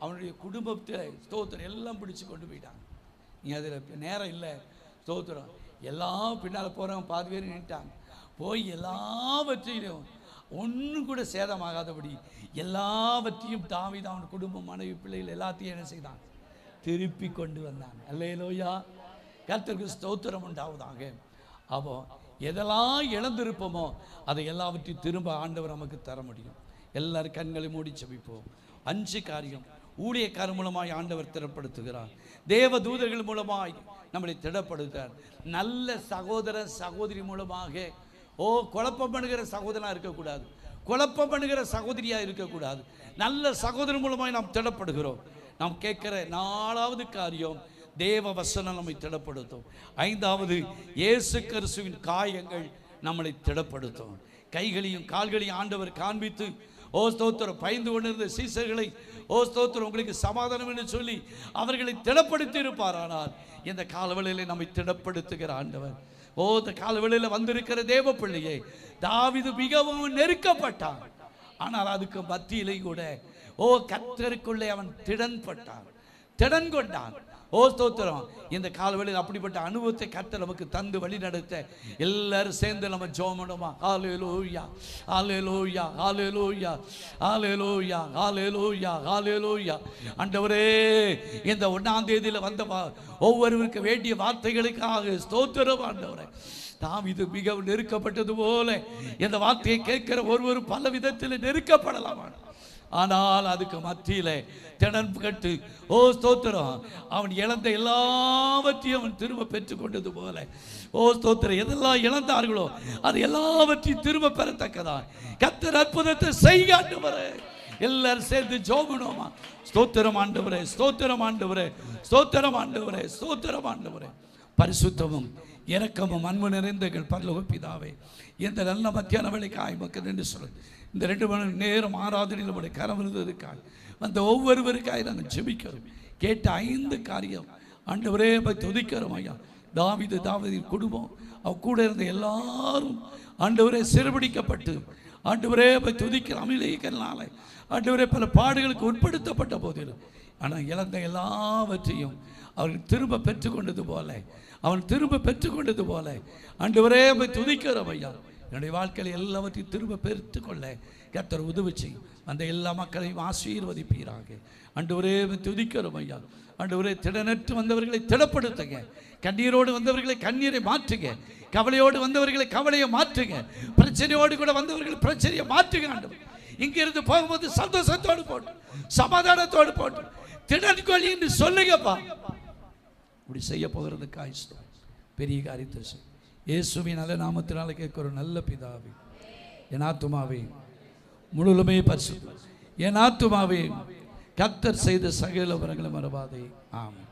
அவனுடைய குடும்பத்தை ஸ்தோத்திரம் எல்லாம் பிடிச்சு கொண்டு போயிட்டாங்க. நீ அதில் நேரம் இல்லை. ஸ்தோத்திரம். எல்லாம் பின்னால் போகிறவங்க பாதி பேர் நின்ட்டாங்க. போய் எல்லாவற்றையும் ஒன்றும் கூட சேதமாகாதபடி எல்லாவற்றையும் தாவீது அவன் குடும்பம், மனைவி, பிள்ளைகள் எல்லாத்தையும் என்ன செய்தான்? திருப்பி கொண்டு வந்தாங்க. அல்லேலூயா. கர்த்தருக்கு ஸ்தோத்திரம் உண்டாவதாக. அப்போ எதெல்லாம் இழந்திருப்போமோ அதை எல்லாவற்றையும் திரும்ப ஆண்டவர் நமக்கு தர முடியும். எல்லாரும் கண்களை மூடி செபிப்போம். 5 காரியம் ஊழியக்காரர் மூலமாய் ஆண்டவர் திடப்படுத்துகிறார். தேவ தூதர்கள் மூலமாய் நம்மளை திடப்படுத்தார். நல்ல சகோதர சகோதரி மூலமாக குழப்பம் பண்ணுகிற சகோதரனாக இருக்கக்கூடாது, குழப்பம் பண்ணுகிற சகோதரியாக இருக்கக்கூடாது. நல்ல சகோதரன் மூலமாய் நாம் திடப்படுகிறோம். நாம் கேட்கிற 4வது காரியம், தேவ வசனம் நம்மை திடப்படுத்தும். 5வது, இயேசு கிறிஸ்துவின் காயங்கள் நம்மளை திடப்படுத்தும். கைகளையும் கால்களையும் ஆண்டவர் காண்பித்து ஸ்தோத்திரம் பயந்து கொண்டிருந்த சீசர்களை ஸ்தோத்திரம் உங்களுக்கு சமாதானம் என்று சொல்லி அவர்களை திடப்படுத்தி இருப்பார். ஆனால் இந்த காலவெளியில் நம்மை திடப்படுத்துகிற ஆண்டவர் இந்த காலவெளியில் வந்திருக்கிற தேவ பிள்ளையை தாவீது மிகவும் நெருக்கப்பட்டான். ஆனால் அதுக்கு மத்தியிலே கூட கர்த்தருக்குள்ளே அவன் திடன் கொண்டான். ஓ ஸ்தோத்திரம். இந்த காலவெளியில் அப்படிப்பட்ட அனுபவத்தை கர்த்தர் நமக்கு தந்து வழி நடத்த எல்லாரும் சேர்ந்து நம்ம ஜெபம் பண்ணுவோமா? ஹல்லேலூயா, ஹல்லேலூயா, ஹல்லேலூயா, ஹல்லேலூயா, ஹல்லேலூயா, ஹல்லேலூயா. ஆண்டவரே, இந்த 1ஆம் தேதியில் வந்த ஒவ்வொருவருக்கு வேண்டிய வார்த்தைகளுக்காக ஸ்தோத்திரம் ஆண்டவரே. தாவீது மிகவும் நெருக்கப்பட்டது போல இந்த வார்த்தையை கேட்கிற ஒருவரும் பல விதத்தில் நெருக்கப்படலாம். ஆனால் அதுக்கு மத்தியில திடன் கட்டு, ஓ ஸ்தோத்திரம், அவன் இழந்த எல்லாவற்றையும் அவன் திரும்ப பெற்றுக் கொண்டது போல, ஓ ஸ்தோத்திரம், எதெல்லாம் இழந்தார்களோ அது எல்லாவற்றையும் திரும்ப பெறத்தக்கதா கர்த்தர் அற்புதத்தை செய்யாண்டவரே. எல்லாரும் சேர்ந்து ஜெபம். ஸ்தோத்திரம் ஆண்டவரே, ஸ்தோத்திரம் ஆண்டவரே, ஸ்தோத்திரம் ஆண்டவரே, ஸ்தோத்திரம் ஆண்டவரே. பரிசுத்தமும் இரக்கமும் அன்பு நிறைந்த எங்கள் பரலோக பிதாவே, இந்த நல்ல மத்தியான வேளைக்காய் மக்கள் என்று சொல்லு. இந்த 2 மணி நேரம் ஆராதனையில் நம்முடைய கரம் இருந்ததுக்காக வந்த ஒவ்வொருவருக்காக நாங்கள் ஜெபிக்கிறோம். கேட்ட 5 காரியம் ஆண்டவரே துதிக்கிறோம் ஐயா. தாவீதின் குடும்பம், அவ கூட இருந்த எல்லாரும் ஆண்டவரே சிறுபிடிக்கப்பட்டு ஆண்டவரே துதிக்கிற அமிலேக்கனால ஆண்டவரே பல பாடுகளுக்கு உட்படுத்தப்பட்ட போதிலும் ஆனால் இழந்த எல்லாவற்றையும் அவர்கள் திரும்ப பெற்றுக்கொண்டது போல, அவன் திரும்ப பெற்றுக்கொண்டது போல ஆண்டவரே துதிக்கிறோம் ஐயா. என்னுடைய வாழ்க்கையில் எல்லாவற்றையும் திரும்ப பெற்றுக்கொள்ள கர்த்தர் உதவி செய்யும். அந்த எல்லா மக்களையும் ஆசீர்வதிப்பீராக. ஆண்டவரே துதிக்கிறோம் ஐயா. ஆண்டவரே, திடனற்று வந்தவர்களை திடப்படுத்துங்க, கண்ணீரோடு வந்தவர்களை கண்ணீரை மாற்றுங்க, கவலையோடு வந்தவர்களை கவலையை மாற்றுங்க, பிரச்சனையோடு கூட வந்தவர்கள் பிரச்சனையை மாற்றுங்க. ஆண்டவர், இங்கிருந்து போகும்போது சந்தோஷத்தோடு போட்டு சமாதானத்தோடு போட்டு திடன்கொள்ளி என்று சொல்லுங்கப்பா. இப்படி செய்ய போகிறதுக்காக பெரிய காரியத்தை செய். இயேசுவின் நல்ல நாமத்தினால கேட்கிற நல்ல பிதாவே. என் ஆத்துமாவே முழுமே பரிசுத்த, என் ஆத்துமாவே கர்த்தர் செய்த சகல வரங்களை மறவாதே. ஆமென்.